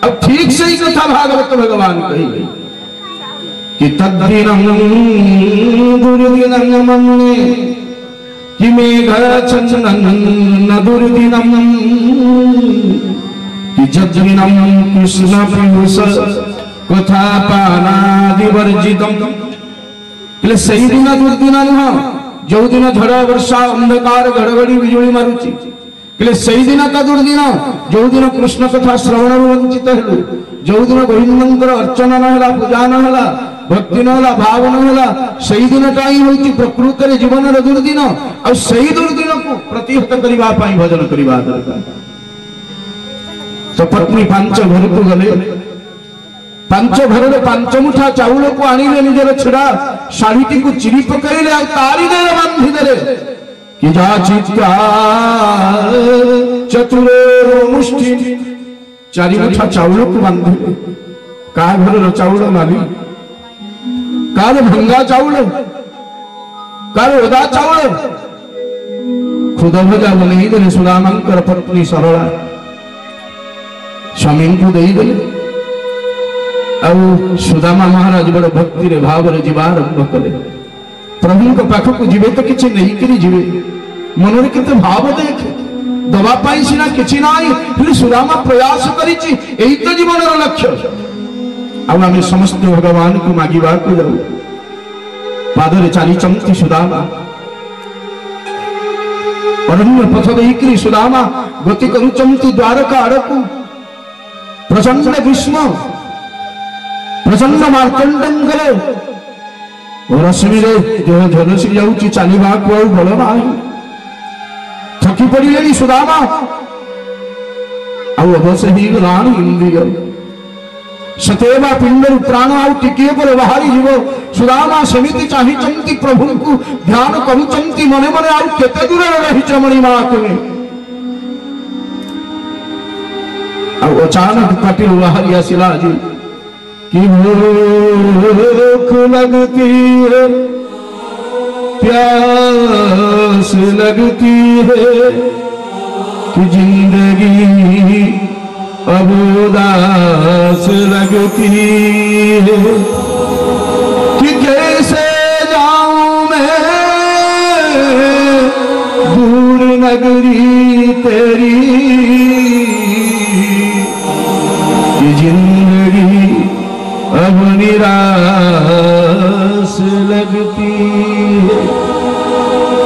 S2: अब ठीक से ही कथा भागवत भगवान कही कि तद्दिनं दुर्दिनं मन्ये, कि मेघ छन्नं दुर्दिनं, कि जद्दिनं कृष्ण पीयूष कथा पानादि वर्जितम्। सही दिन दुर्दिन नुह, जो दिन झड़ वर्षा अंधकार घड़घड़ी बिजुली मारुची, सही दिन का दुर्दिन जो दिन कृष्ण कथा श्रवण वंचित हेलु, जो दिन गोविंदर अर्चना नहला, पूजा नहला, भक्ति नहला, भाव नहला, सही दिन टाइम होची प्रकृत रे जीवन रे दुर्दिन। और सही दुर्दिन को प्रतिहत करिबा पाई भजन करिबा दरकार। तो पत्नी पांच घर को गले, पांच घर में पांच मुठा चाउल को आनिले, निजर छिड़ा शाढ़ी को चिरी पकड़े तारी दे बांधी दे, कि जा चित्ता चतुरे मुष्टि, चारि मुठा चाउल को बांधे। का घर चाउल नाली, कार भंगा चाउल, कार ओदा चाउल, खुद भजा बनी दे। सुदामांकर पत्नी सरला स्वामी को दे दे। ଆଉ ସୁଦାମା ମହାରାଜ ବଡ଼ ଭକ୍ତିରେ ଭାବରେ ଯିବା ଆରମ୍ଭ କଲେ। ପ୍ରଭୁଙ୍କ ପାଖକୁ ଯିବେ ତ କିଛି ନେଇକିରି ଯିବେ, ମନରେ କେତେ ଭାବ ଦେଖେ। ଦବା ପାଇଁ ସିନା କିଛି ନାହିଁ, ହେଲେ ସୁଦାମା ପ୍ରୟାସ କରିଛି, ଏଇ ତ ଜୀବନର ଲକ୍ଷ୍ୟ। ଆଉ ଆମେ ସମସ୍ତେ ଭଗବାନଙ୍କୁ ମାଗିବାକୁ ଯାଉ। ପାଦରେ ଚାଲିଛନ୍ତି ସୁଦାମା, ଅରଣ୍ୟ ପଥ ଦେଇକିରି ସୁଦାମା ଗତି କରୁଛନ୍ତି ଦ୍ୱାରକା ଆଡ଼କୁ। ପ୍ରଚଣ୍ଡ ଗ୍ରୀଷ୍ମ, प्रचंड मार्तंडंकर रश्मि देह झलसी जाऊँगी, चलवा को बल ना, थकी पड़े सुदामा। अवश्य ही गलानी इंद्रिय सतेवा पिंडर प्राण आउ टिके पर बाहरी जीव। सुदामा सेमिति चाहिए प्रभु को ध्यान करुंच मने मने, आउ केते दूर रही मणिमा तुम्हें। अचानक कटिल बाहरी आसिला जी, कि भूख लगती है, प्यास लगती है, कि जिंदगी अब उदास लगती है, कि कैसे जाऊं मैं दूर नगरी तेरी, कि जिंदगी अब निराश लगती है।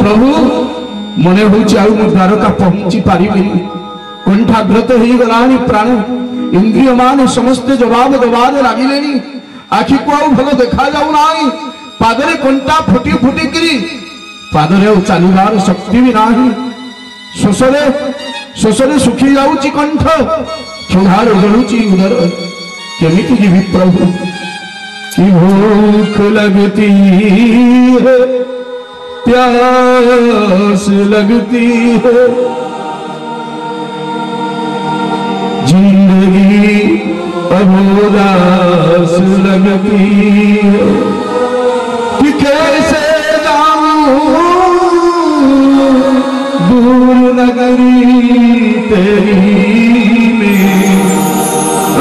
S2: प्रभु मने होची आउ द्वारका पहुंची पारिबी, कंठाग्रत हो गलानी प्राण, इंद्रिय मान समस्त जवाब दबार लागिलेनी, आखि को आउ भलो देखा जाऊ नाही, पादरे कंठा फुटी फुटी करी, पादरे चलिबार शक्ति भी नाही, शोषरे शोषरे सुखी जाऊची कंठ, क्षुधार जलुची उदर, केमिति जीवी प्रभु, कि भूख लगती है, प्यास लगती है, जिंदगी अब उदास लगती है कि कैसे जाऊं दूर नगरी तेरी में,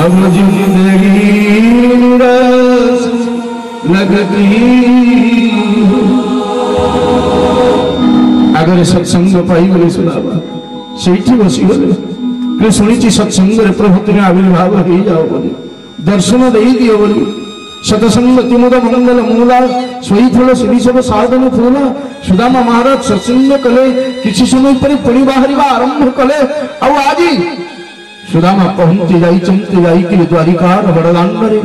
S2: अब जिंदगी उदास लगती। आगे सत्संग पाई बोले सुनावा से बसी गले शुणी सत्संग प्रभु तुम्हें आविर्भाव हो जाओ बोली दर्शन दे दियो बोली सतसंग तिमुद मंगल मूला सोई फल श्री सब साधन फूला। सुदामा महाराज सत्संग कले किसी समय पर पुणी बाहर आरंभ कले। आज सुदामा पहुंची जाई कि द्वारिकार बड़दांडरे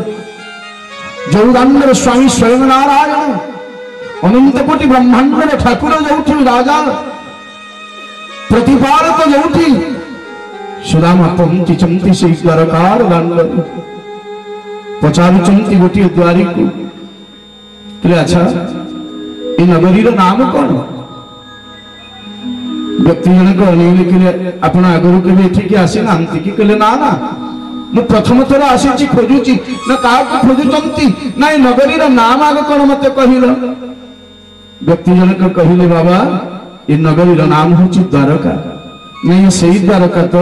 S2: जौदांडर स्वामी स्वयं नारायण अनंत कोटि ब्रह्मांडर ठाकुर जो राजा प्रतिपालक जो सुदामा पहुंची से द्वारकार दांडर पचारुचंती गोटे द्वारी को अच्छा ये नगरीर नाम कौन? व्यक्ति जनक अनेक आपण आगुरी केवे एठिकी आसी नांती कि कहले ना ना मु प्रथम थर आसी खोजुची ना का खोजुचंती ना ये नगरीर नाम आग कौन मते कहिलो। व्यक्ति जनक कहिले बाबा ये नगरीर नाम होची द्वारका। नहीं सही द्वारका तो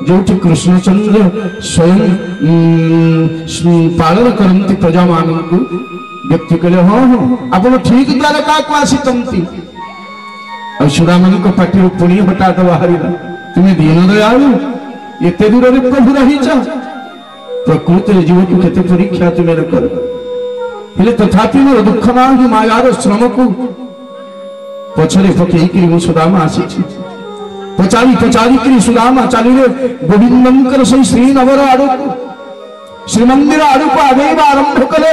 S2: जो कृष्णचंद्र स्वयं पालन करती प्रजा मान को। व्यक्ति कहले हाँ हाँ आप ठीक द्वारका को आसी सुदामान को पार्टी पुणी हठात बाहर तुम्हें दीन दयालु एत दूर प्रभु रही प्रकृति जीव को केते परीक्षा तुम्हें कर हेले तथापि मोर दुख ना कि मायार श्रम को पछरे पकई मु सुदामा आसी पचारी पचारी कि सुदामा चली गोविंदंकर से श्रीनगर आड़ श्रीमंदिर आड़ को आगेवा आरंभ कले।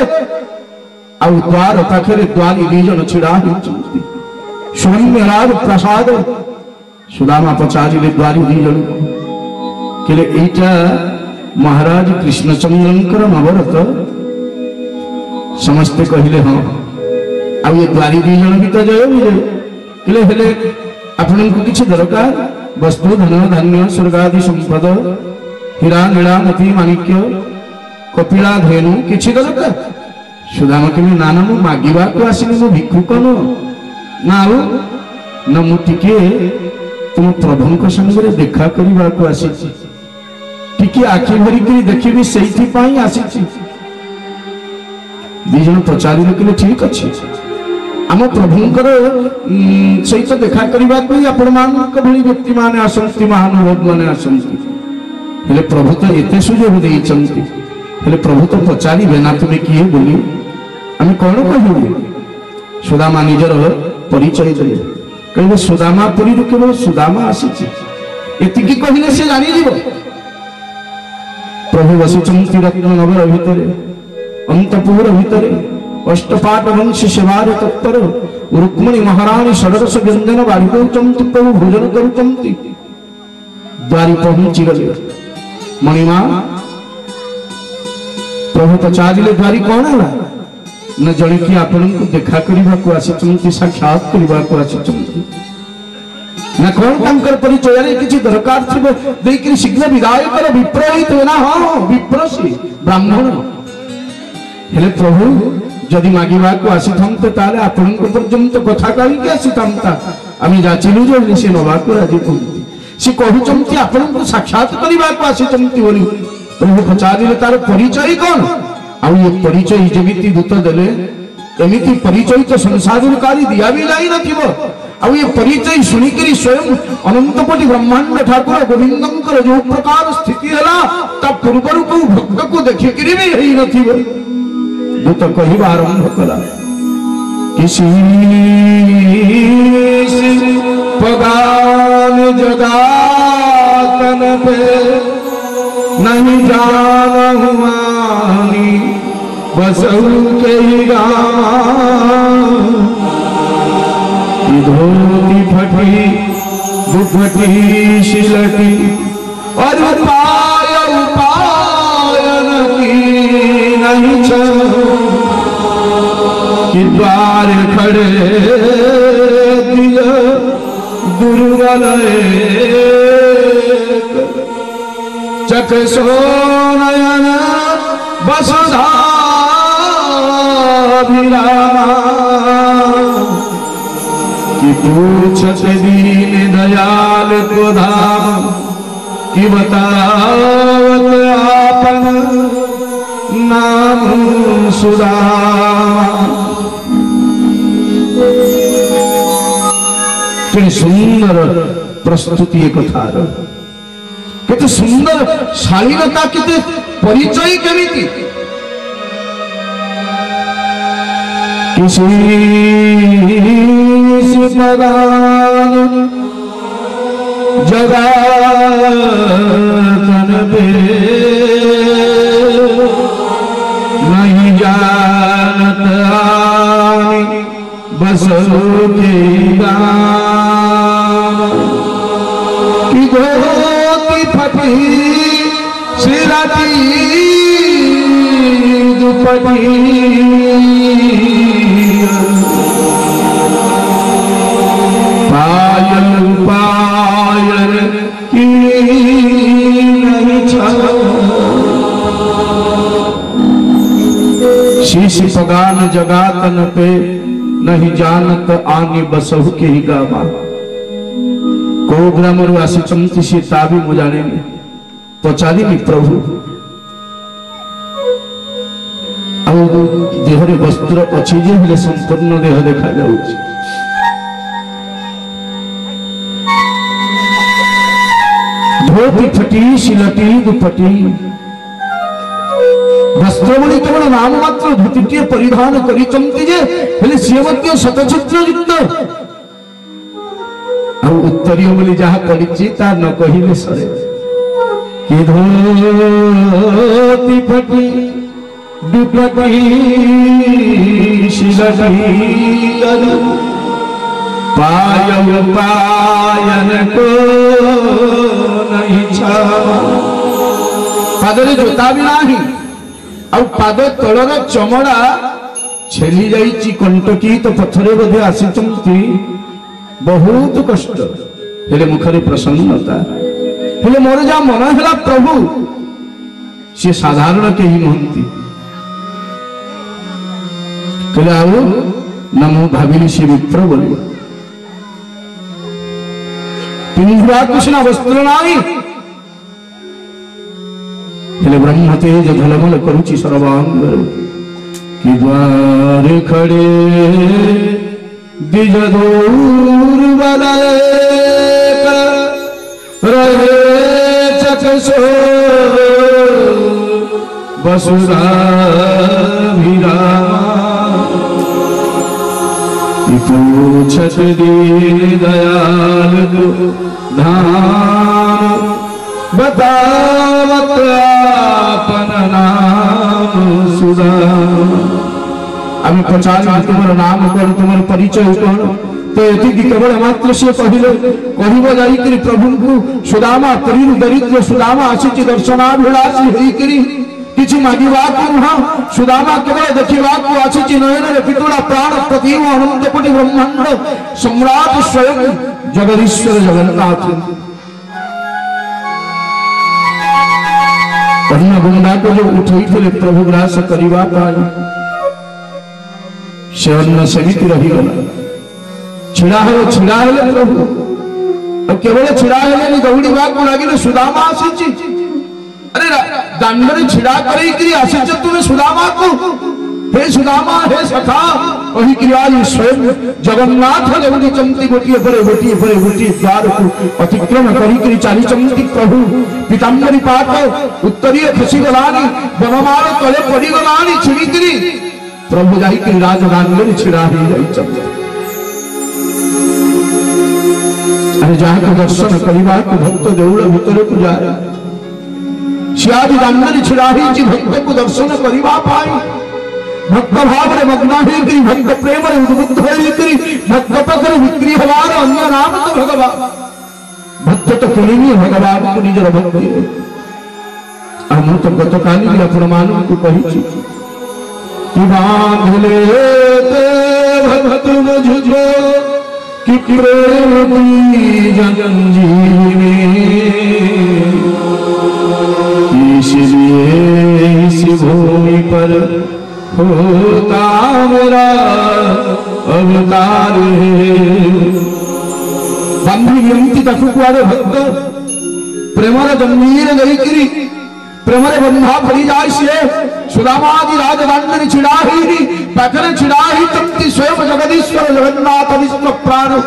S2: द्वार पाखे द्वारी दीजन छिड़ा सौम्य राज प्रसाद सुदामा पचारी द्वारी दीजन कहले एटा महाराज कृष्णचंद्रंकर नवरत। समस्ते कहले हाँ आ ये द्वारी दीजन भी तो जय विजय कहले हेले आपण को किसी दरकार वस्तु धन धान्य स्वर्ग आदि संपद हीरा नीला मोती माणिक्य कपिला धेनु किसी दरकार। सुदामा कहले ना ना मु मागिबा को आसिनी मु भिक्षुक ना ना मु टिके तुम प्रभु संगे देखा करने को आसी टिके आखि भरिक देखी से आसी। दीज पचारि कहले ठीक अच्छे आम प्रभुंकर सहित देखा करने को आपण मान भली व्यक्ति माने आसंती महानुभाव माने आसंती हेले प्रभु तो एते सुजोग देइचंती हेले प्रभु तो पचारिबे ना तुमे किए बोली आम कौन कहबे। सुदामा निजर परिचय देले कहले सुदामा पुरी केवल सुदामा आसी एतिकी कहले से जानी जीव। प्रभु बसिचंती रत्ननगर भितर अंतपुर भितर अष्टपाट वंश सेवार तत्पर रुक्मणी महारानी षडरस व्यंजन बाड़ी दौचंती प्रभु भोजन करुचंती। द्वारी पहुंची गले मणिमा प्रभु पचारिले द्वारी कौन है न जड़े कि आपण को देखा करने को आसी साक्षात करने को आसी ना कौन तंकर परिचय रे किछि दरकार थिबो देकरी शीघ्र विदाय कर विप्रहित ना हाँ विप्रसी ब्राह्मण हेले प्रभु जदि मागिबा को आसी थांते ताले आपण को पर्यंत कथा कहि के आसी थांता आमी जाचिलु जे से नवा को राजी कोंती से कहउचंती आपण को साक्षात करबा को आसी चंती बोली। प्रभु पचारिले तार परिचय कौन आ ये परिचय जेमिति दूत देले एमिति परिचय तो संसारकारी दिया भी जाई नथिबो। आ ये परिचय सुनिकरी स्वयं अनंतकोटि ब्रह्मांड ठाकुर गोविंदंकर जो प्रकार स्थिति हला ता पूर्वरु को भक्त को देखिकरी भी हेई नथिबो। दूत कहिबा आरंभ कला किसी पगान जगातन पे नहीं जान हुआनी बसऊ के धोती फटी दुफटी शिलटी और उपाय उपायन की नहीं कि द्वार खड़े दिल दुर्गल चक्षो नयन वसुधाभिरामा कि पूछत दीन दयाल को धाम कि बतावत आपन नाम सुदामा। कि सुंदर प्रस्तुति कथार केते सुंदर शालीनता केते परिचय केमिति किसी सुपदान जगातन पे नहीं जानत आनी बसो के गाम की धोती फटी सिराती दुपटी पायल पायल की नहीं छा शीश पगान जगातन पे नहीं जानत आनी बसहु के ही गावा को ग्रामरु आसीचंती से ताबी मु जानेनी पचारिनी प्रभु आ देहरे वस्त्र अछि जे हेले संपूर्ण देह देखा जाउछि धोती फटी सिलटी दुपटी वस्त्रवली केवल नाम मात्र धोतीटिए परिधान करिचंती जे हेले सिए मध्य शतचित्र युक्त आ उत्तरीय बोली जहा पड़िछि ता न कहिले सरे कि धोती फटी दुपटी सिलटी पायल पायन को नहीं छा पादरे जोता भी नाही आ पाद तलर चमड़ा छेली जाइछि कंटकी तो पथरे बोधे आसीचंती बहुत कष्ट हेले मुखरे प्रसन्नता हेले मोर जा मन हैला प्रभु से साधारण के ही महंती कहले आउ नमो भाविनी से मित्र बोली पिंजरा कृष्ण वस्त्र नाही हेले ब्रह्म तेज झलमल करुचि सर्वांग कि द्वार खड़े द्विज दूर बलाए रहे चक्षो वसुधाभिरामा पूछत दीन दयाल को धाम बतावत आपन नाम सुदामा। आम पचार तुमर नाम कौन तुमर परिचय कौन तो ये केवल मात्र से कहले कहब जाई प्रभु को सुदामा तरीन दरिद्र सुदामा आसी दर्शनाभिलाषी होइकरी किछि मागिबा को नुह सुदामा केवल देखिबा को आसी नयन रे पितुला प्राण प्रतीव अनंत कोटि ब्रह्मांड सम्राट स्वयं जगदीश्वर जगन्नाथ कर्ण गुंडा को जो उठई थे प्रभु ग्रास करिबा पाई से अन्न समिति रही गला छिड़ा हेले प्रभु अब केवल छिड़ा हेले दौड़ी बाग को लागिले सुदामा आसी अरे दांडरे छिड़ा करई करी आसी तुम्हें सुदामा को हे सुदामा हे सखा वही क्रियाली स्वयं जगन्नाथ दौड़ी चमती गोटिए परे द्वार को अतिक्रम करी करी चाली चमती प्रभु पीतांबरी पाठ उत्तरीय खसी गलानी बनमाल तले पड़ी गलानी छिड़ीकरी प्रभु जाई के राजदान छिड़ा ही जाई चमती अरे जहाँ को दर्शन करिबा को भक्त देउल भितर को जाए सियादी दांडरी छिड़ा ही भक्त को दर्शन करिबा पाई भक्त भाव रे मग्न ही करी भक्त प्रेम रे उद्बुद्ध होई करी भक्त पकर विक्री हवार अन्य नाम तो भगवान भक्त तो कोनी भगवान को निजर भक्ति हम तो गत काली प्रमाण को कहि छी कि बांधले ते भक्त मुझो कि प्रेम की जंजीर में इसलिए इस भूमि पर होता मेरा अवतार बंधु विनती ताकू कुआरे भक्त प्रेमर जमीर गईकरी प्रेमरे बंधा पड़ी जाए से सुदामादि राजदंड छिड़ा ही पाखरे छिड़ा ही तप्ति स्वयं जगदीश्वर जगन्नाथ विष्णु प्राण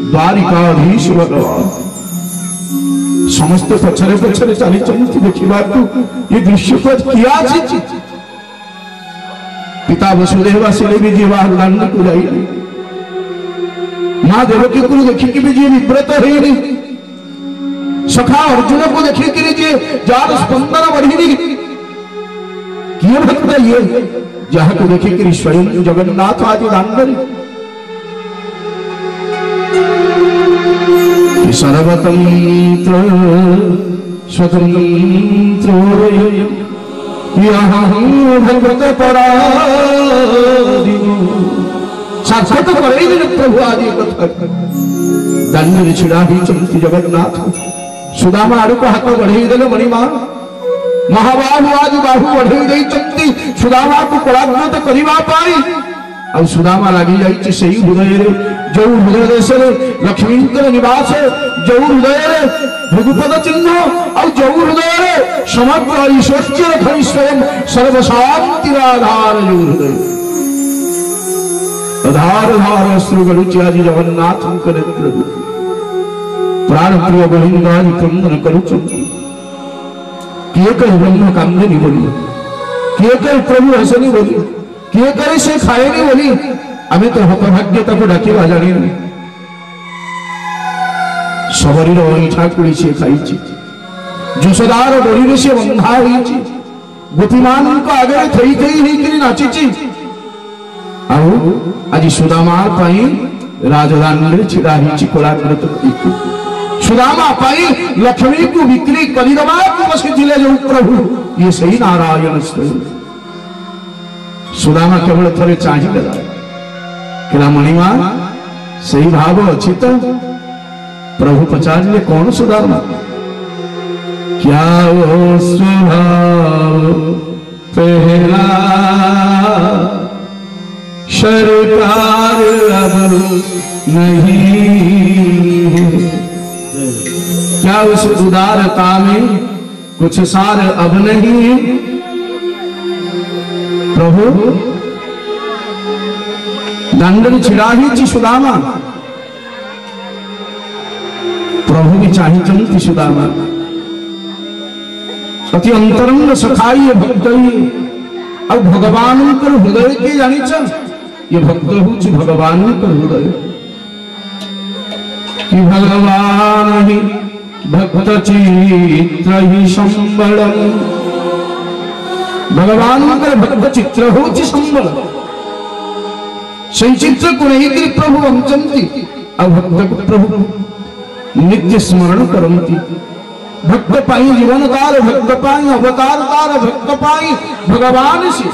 S2: द्वारिकाधीश भगवान समस्त पछरे पछरे चली चलती देखा ये दृश्य को किया पिता वसुदेव आसिले भी जी बाहर दंड को जाई मां देवकी को देखिक भी जी विव्रत है सखा अर्जुन को देखिक जी जार स्पंदन बढ़ी किए भक्त ये जहां को देखिक स्वयं जगन्नाथ आदि दंड सर्वतंत्र स्वतंत्र भगवत पराधीन साक्षात प्रभु आदि दंड छिड़ा ही चलती जगन्नाथ सुदामा आड़ को हाथ बढ़े देले मणिमा महाबाहु आदि बाहु बढ़े गई चलती सुदामा को पराग्रत करवा पाई और सुदामा लगी जाइए से हृदय जो हृदय देश लक्ष्मी निवास जो हृदय भृगुपद चिन्ह और जो हृदय समग्र ईश्वर खरी स्वयं सर्वशांति आधार जो हृदय आधार धार अश्रु गरुचि आदि जगन्नाथ प्राण प्रिय गोविंदादि क्रंदन करुच किए कह ब्रह्म कांदनी बोली किए कह प्रभु हसनी बोली किए करे से खाएनी बोली आमे तो हतभाग्यता को डाकिबा जानी सबरी ईठा कुड़ी से खाई जुसदार डोरी से बंधा होई गोपीमान को आगे थई थई हेकरी नाची आज सुदामा पाई राजदान छिड़ा ही कोलाग्रत सुदामा पाई लक्ष्मी को बिक्री करिदबा को बसिथिले जो प्रभु ये सही नारायण स्वयं सुदामा केवल थोड़े चाहिए कहला मणिमा सही भाव अच्छी तो प्रभु पचारे कौन सुदामा क्या वो स्वभाव पहला सरकार अब नहीं क्या उस उदारता में कुछ सार अब नहीं प्रभु दंडन छिड़ा ही सुदामा प्रभु भी चाहिए सुदामा अति अंतरंग सखाई भक्त और भगवान हृदय के जानी ये भक्त हूँ भगवान हृदय कि भगवान ही भक्त चित्र ही संबलम भगवान भक्त चित्र होची संबल सही चित्र को नहीं प्रभु वंचन्ति भक्त प्रभु नित्य स्मरण करन्ति भक्त पाई जीवन काल भक्त पाई अवतार काल भक्त पाई भगवान से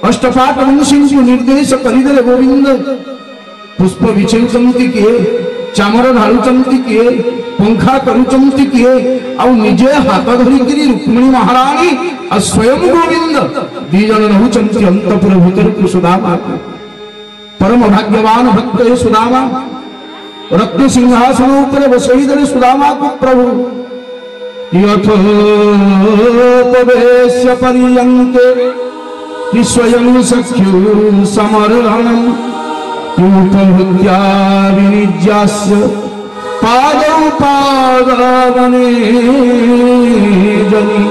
S2: अष्टपाट वंशी को निर्देश करिदले गोविंद पुष्प विछेचन्ति किए चामर ढालुचंती किए पंखा करुचंती किए और निजे हाथ धरिकी रुक्मिणी महाराणी और स्वयं गोविंद दीजन रहुचंती अंतपुर भीतर को सुदामा परम भाग्यवान भक्त है सुदामा रत्न सिंहासन ऊपर बसईदले सुदामा को प्रभु यथोपवेश्य पर्यन्ते कि स्वयं सख्यु समर्हणम् विनिज्यास्य पादौ पादवने जनी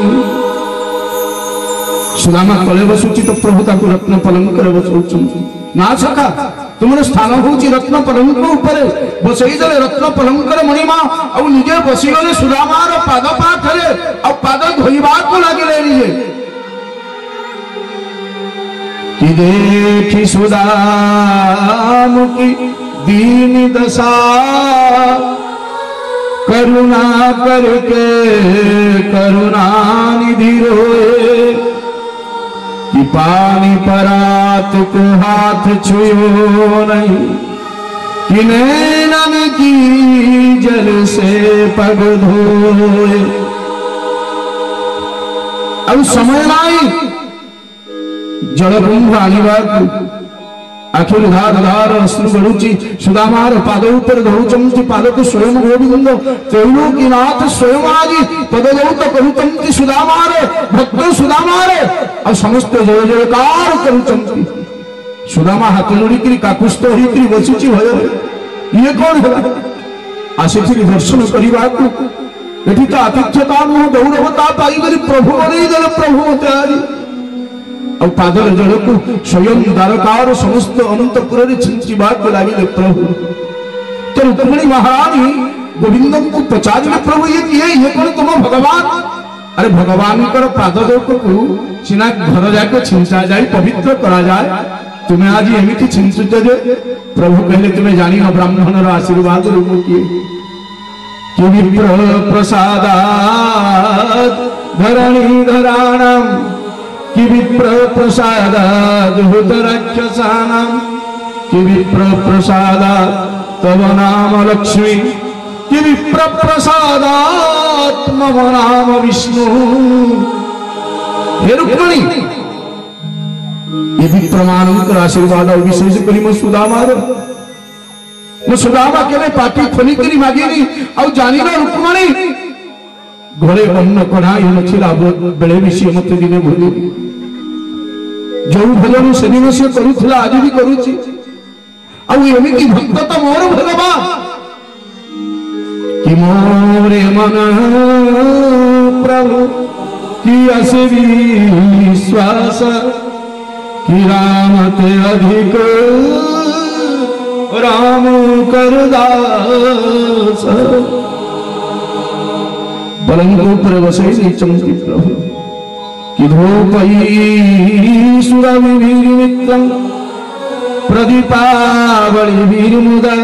S2: सुदामा तले बसुची तो प्रभु ताको रत्न पलंक बसौचंती ना सका तुमने स्थान होची रत्न पलंक ऊपर बसईदले रत्न पलंक मणिमा और निजे बसीगले सुदामार पाद पाखरे और पाद धोइबा को लागिले निजे कि देखी सुदाम की दीन दशा करुणा करके करुणा निधि रोए कि पानी परात को हाथ छुयो नहीं कि नैनन की जल से पग धोए ଆଉ ସମୟ ନାହିଁ ଜଳକୁମ୍ଭ ଆଣିବାକୁ। ଆଖିରୁ ଧାର ଧାର ଅଶ୍ରୁ ଗଡୁଛି। ସୁଦାମାର ପାଦ ଉପରେ ଧରୁଛନ୍ତି ପାଦକୁ ସ୍ୱୟଂ ଗୋବିନ୍ଦ ତ୍ରୈଲୋକୀନାଥ ସ୍ୱୟଂ ଆଜି ପଦଦୌତ କରୁଛନ୍ତି ସୁଦାମାରେ, ଭକ୍ତ ସୁଦାମାରେ। ଆଉ ସମସ୍ତେ ଜୟ ଜୟକାର କରୁଛନ୍ତି। ସୁଦାମା ହାତ ଯୋଡ଼ିକିରି କାକୁସ୍ଥ ହେଇକିରି ବସିଛି ଭୟରେ। ଇଏ କଣ ହେଲା? ଆସିଥିଲି ଦର୍ଶନ କରିବାକୁ, ଏଠି ତ ଆତିଥ୍ୟତା ନୁହଁ ଗୌରବତା ପାଇଗଲି। ପ୍ରଭୁ ବନେଇଦେଲେ ପ୍ରଭୁ ମତେ ଆଜି। ଆଉ ପାଦର ଜଳକୁ ସ୍ୱୟଂ ଦ୍ୱାରକାର ସମସ୍ତ ଅନ୍ତପୁରରେ ଛିଞ୍ଚିବାକୁ ଲାଗିଲେ ପ୍ରଭୁ। ତ ରୁକ୍ମିଣୀ ମହାରାଣୀ ଗୋବିନ୍ଦଙ୍କୁ ପଚାରିଲେ, ପ୍ରଭୁ ଇଏ କିଏ? ଇଏ କଣ ତୁମ ଭଗବାନ? ଆରେ ଭଗବାନଙ୍କର ପାଦ ଜଳକୁ ସିନା ଘର ଯାକ ଛିଞ୍ଚା ଯାଇ ପବିତ୍ର କରାଯାଏ, ତୁମେ ଆଜି ଏମିତି ଛିଞ୍ଚୁଛ ଯେ? ପ୍ରଭୁ କହିଲେ, ତୁମେ ଜାଣିନ ବ୍ରାହ୍ମଣର ଆଶୀର୍ବାଦରୁ ମୁଁ କିଏ? କି ବିପ୍ର ପ୍ରସାଦାତ୍ ଧରଣୀ ଧରାଣାମ୍, कि विप्र प्रसादात् भूतराक्षसानां, कि विप्र प्रसादात् तव नाम लक्ष्मी, कि विप्र प्रसादात् मम नाम विष्णु। हे रुक्मिणी, ये विप्रमानंकर आशीर्वाद और विशेष करी मो सुदामार। मो सुदामा केले पाटी खोली करी मागिनी और जानी ना रुक्मिणी घरे अन्न कढ़ाई नथिला बेले भी सी मते दिने भूली। जो भजन से दिन से करूला आज भी करुची। एमती भक्त तो मोर भगवान कि मोरे मन प्रभु कि असे विश्वास कि राम ते अधिक राम कर दास। पलंग ऊपर बसे चमकी प्रभु कि धूपई सुरविभिर्मित्रं प्रदीपावळि वीरमुदा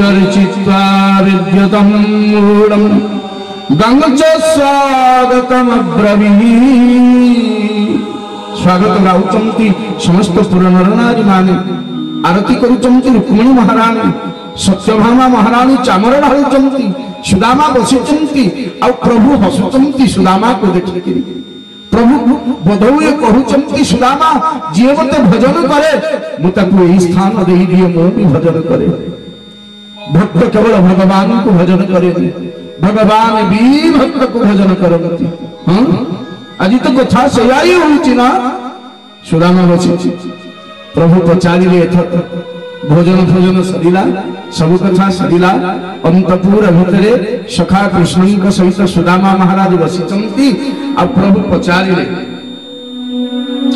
S2: अर्चित्वा विद्यतं मूढं गंग स्वागतमब्रवीत्। स्वागत गाउचंती समस्त पुर नर नारी माने। आरती करुचंती रुक्मिणी महाराणी, सत्यभामा महाराणी चामर ढालुचंती, सुदामा बसिचंती और प्रभु हसुचंती सुदामा को देखिकि। प्रभु बधौए कहउचंती सुदामा जे मते भजन करे मु ताकू एही स्थान देई दिए, मो भी भजन करे। भक्त केवल भगवान को भजन करे, भगवान भी भक्त को भजन करती। हां आज तो कथा सयाई होउची ना। सुदामा बसिची, प्रभु पचारिले एथत भोजन भोजन सरिला, सब कथा सरिला। अंतपुर भितरे सखा कृष्ण सहित सुदामा महाराज बसिचंती। आ प्रभु पचारिले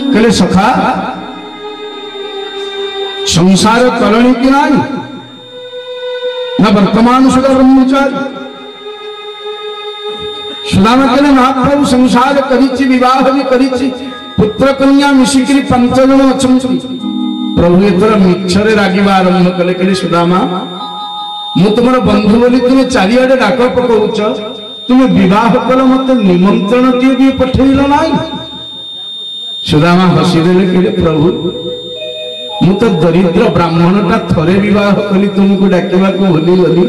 S2: कहले, सखा संसार करणी कि नाई ना वर्तमान सुधा ब्रह्मचारी? सुदामा कहले, ना प्रभु संसार करिछि, विवाह भी करिछि, पुत्र कन्या मिशिकरी 5 जन अछंती। प्रभु एथर मिछरे रागिबा आरंभ कले। कहले, सुदामा मु तुमर बंधु बोली तुम चारिआडे डाक पकाउछ, तुम विवाह कल मत निमंत्रण टी भी पठेइल नाही? सुदामा हसीदेले, कहले, प्रभु मु तो दरिद्र ब्राह्मणटा थरे विवाह कली, तुमको डाकिबा को भूली गली,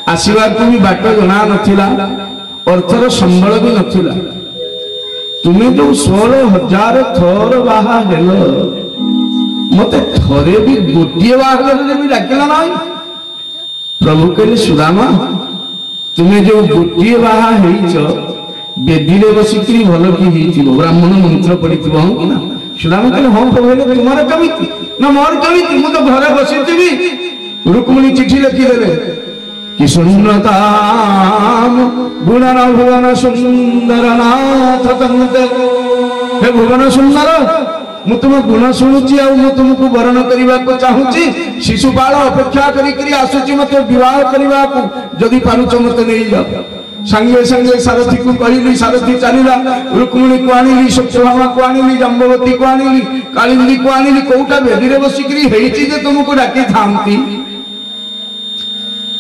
S2: आसीबा को भी बाट जणा नथिला, अर्थर संबल भी नथिला। तुमे जो 16,000 थर बाहा हेलो, मते थरे भी गोटिए बाहागर भी डाकिला नाही? प्रभु कहले, सुदामा तुम्हें जो गोटे बाहा बेदी बसिकी भल कि ब्राह्मण मंत्र पड़ी कि ना? सुदामा कहले, हाँ प्रभु। तुम्हारा कमी ना मोर कमी? मु तो घरे बसी। रुक्मिणी चिठी लिखिदेले कि सुन्नताम गुणन भुवन सुंदर नाथ तनुते। हे भुवन सुंदर, मु तुम गुण शुणुची, तुमको वर्ण करने को चाहूची। शिशुपाल अपेक्षा करी आसुची मत विवाह करने को, जदि पारुच मत नहीं जाओ। संगे संगे सारथी को कहली, सारथी चलला। रुक्मिणी को आनिली, सत्यभामा को आनिली, जम्बवती को आनिली, कालिंदी को आनिली। कोटा बेदी बसिकी हेची जे तुमको डाकी थांती।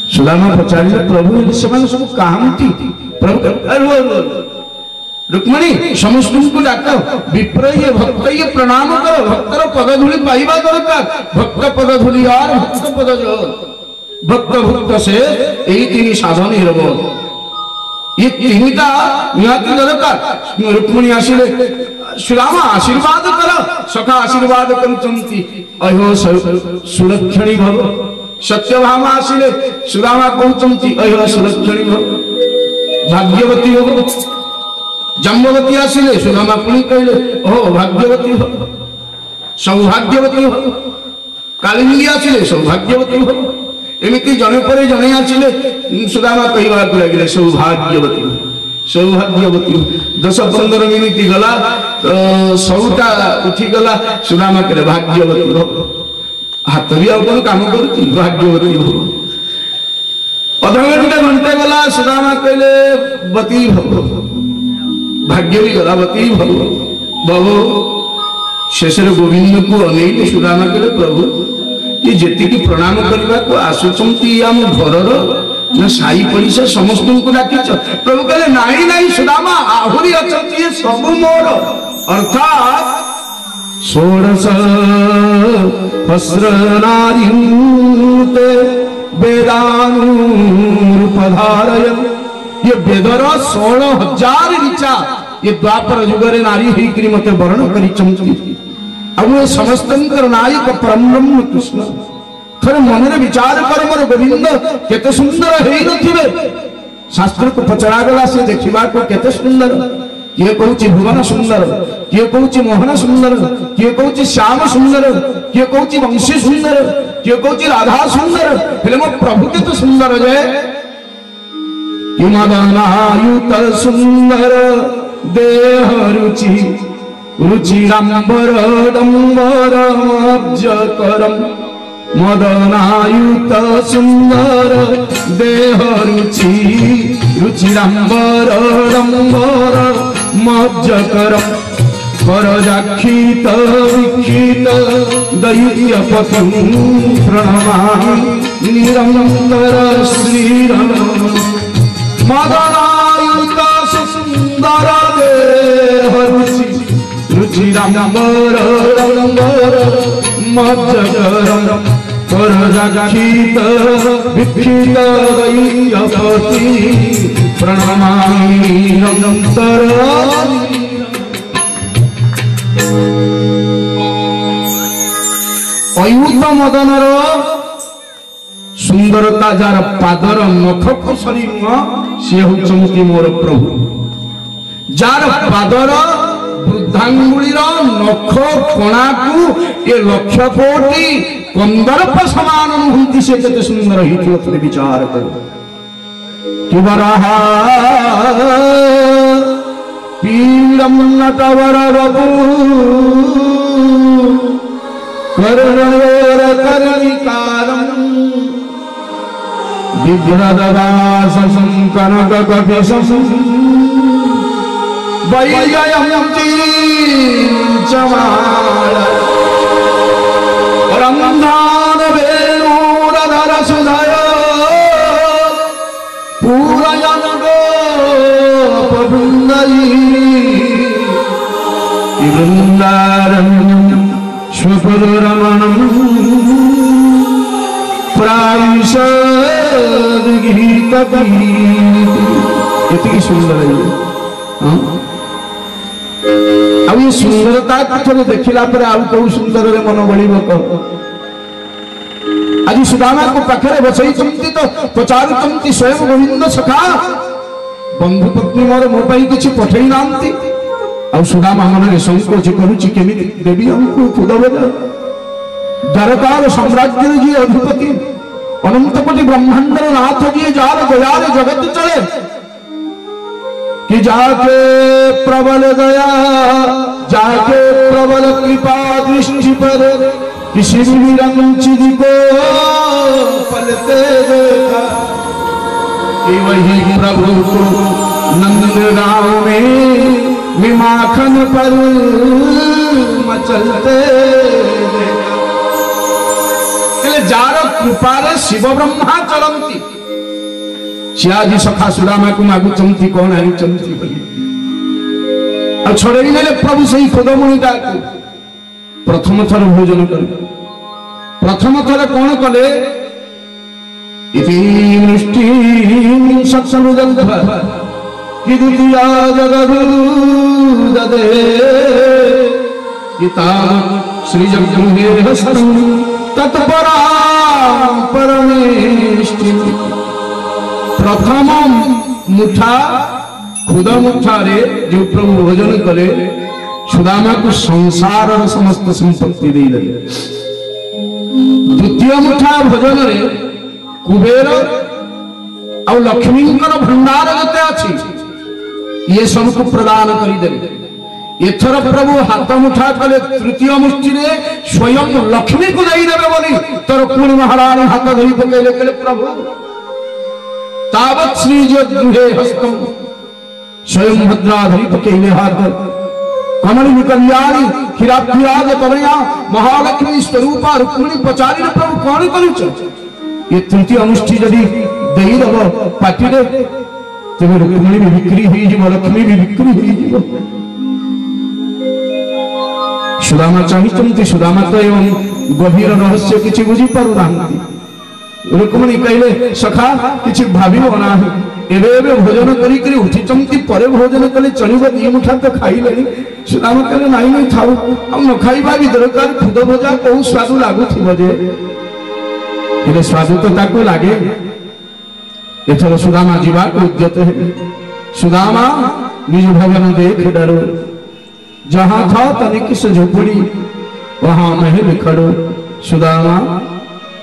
S2: सुदामा पचारिले, प्रभु सब कहती? प्रभु रुक्मिणी समस्त को डाक, विप्र ये भक्त ये प्रणाम कर, भक्तर पदधूलि पाइबा दरकार। भक्त पदधूलि और भक्त पद जो भक्त भक्त से यही तीन साधन ही रहो। ये तीनटा निहाती दरकार। रुक्मिणी आसिले सुदामा आशीर्वाद कर, सखा आशीर्वाद करुचंती अहो सुलक्षणी भव। सत्यभामा आसिले सुदामा कहउचंती अहो सुलक्षणी भव, भाग्यवती भव। जम्बवती आसिले सुदामा पुणी कहले ओह भाग्यवती भव, सौभाग्यवती भव। कालिंदी आसिले सौभाग्यवती भव। एमती जने पर जने आसिले सुदामा कहवा लगे सौभाग्यवती सौभाग्यवती। 10-15 मिनिट गला सौटा उठीगला सुदामा कहले भाग्यवती भव। हाथ भी आउन काम करुची भाग्यवती भव। अधघंटे घंटे गला सुदामा कहले वती भव, भाग्य भी गला वती भव भव। शेष गोविंद को अनेक सुदामा कहले प्रभु ये जी प्रणाम करने को आसुचंती आम घरर ना साई पड़िशा समस्त को डाकिच। प्रभु कहले नाई नाई सुदामा आहुरी अछंती ये सब मोर। अर्थात 16 सहस्र नारीते वेदानुपधारयन्। ये वेदर 16,000 ऋचा ये द्वापर युगरे नारी होकर मते वर्ण करिचंती। अब समस्त नायक परम ब्रह्म कृष्ण। थोड़े मन में विचार कर मोर गोविंद केते सुंदर है नथिबे। शास्त्र को पचड़ा गला से देखिबा को केते सुंदर। किए कहूची भुवन सुंदर, किए कहूची मोहन सुंदर, किए कहूची श्याम सुंदर, किए कहूची वंशी सुंदर, किए कहूची राधा सुंदर। हेले मो प्रभु केते सुंदर जे मदनायुत सुंदर देह रुचि रुचिरांबर डंबर अब्जकरम। मदनायुत सुंदर देह रुचि रुचिरांबर डंबर मब्जकरम। करजाक्षित विक्षित दैत्यपतिं प्रणमामि निरंतर श्रीराम। मदनायुत सुंदर देह रुचि रुचिरांबर डंबर मब्जकरम। करजाक्षित विक्षित दैत्यपतिं प्रणमामि निरंतर। अयुत मदनर सुंदरता जार पादर नख कसरी सी होती मोर प्रभु। जार पादर वृद्धांगुलीर नख कणा को ये 1,00,000 कोटी कंदर्प समान नुहति से केते सुंदर होते विचार कर। किबरहा पीड़म नटवर बबू कर्णयोर कर्णिकारम। विभ्रददासं कनककपिशं वैजयं चीचमाल। रंधान वेणुरधर सुधय पूरयन गोपवृंदई। वृंदारण्यं स्वपुररमणं प्रायुषगीतगीति। सुंदर है अब ये सुंदरता थे देखला आउ सुंदर मन बढ़। आज सुदामा को पाखे बसई तो पचारूँ स्वयं गोविंद सखा बंधु पत्नी मोर मो कि पठे ना। आ सुदामा मन में संकोच करुच्ची केमी देवी हमको पुदवेद। द्वारकार साम्राज्य जी अधिपति अनंत कोटि ब्रह्मांडर नाथ जी जार दयार जगत चले। कि जाके प्रबल दया जाके प्रबल कृपा दृष्टि पर किसी भी रंचित को पलते देखा। कि वही प्रभु को नंद गांव में विमाखन पर मचलते देखा। जार कृपार शिव ब्रह्मा चलती सी आज सखा सुदामा को मागुचंती कौन आनिचंती बोली। और छड़ेई नेले प्रभु सही खुदमुनिटा प्रथम थर भोजन कर। प्रथम थर कौन कले इति वृष्टि सत्सनुजंध कि द्वितीया जगद्गुरु ददे गीता श्री जगद्गुहे हस्तम तत्परा परमेष्टि। प्रथम मुठा खुद मुठारे जो प्रभु भोजन कले सुदामा को संसार समस्त संपत्ति दे देले। द्वितीय मुठा भोजन रे कुबेर और लक्ष्मी भंडार जते अच्छी ये सबको प्रदान करदेले। एथर प्रभु हाथ मुठा कले तृतीय मुष्टि रे स्वयं लक्ष्मी को देदेवे बोली तोर कुल महाराणी हाथ धरी पकेले कले प्रभु तावत श्री जगद्गुहे हस्तम स्वयं भद्रा धरी पकेले हाथ कमलिनी कल्याणी क्षीराब्धिराज तनया महालक्ष्मी स्वरूपा रुक्मिणी पचारी प्रभु कौन करुच ये तृतीय मुष्टि यदि देदेव पाटी रे तेरे रुक्मिणी भी बिक्री हुई जीव लक्ष्मी भी बिक्री हुई जीव। सुदामा चाहिए सुदामा तो एवं गभीर रहस्य किसी बुझी पारु ना रुक्मिणी कहले सखा किसी भावी ना एबे एबे भोजन करी करी उठिचंती परे भोजन कले चलिबो दी मुठा तो खाई लेनी। सुदामा कहले नाही नहीं थाउ हम न खाइबा भी दरकार खुद भोजा को स्वाद लागु थिबो जे इले स्वाद तो ताको लागे। एथर सुदामा जीवा को उद्यत है। सुदामा निज भवन देख डरो जहां था तनिक से झोपड़ी वहां महल खड़ो। सुदामा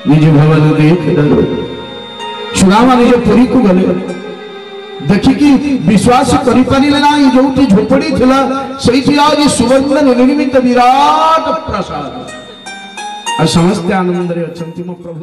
S2: निज भवन देख डरो। सुदामा निज पुरी को गले देखिकी विश्वास करि पारिले ना जोटी झोपड़ी थिला सेठी आज सुवर्ण निर्मित विराट प्रसाद आ समस्त आनंद रे अछंती मो प्रभु।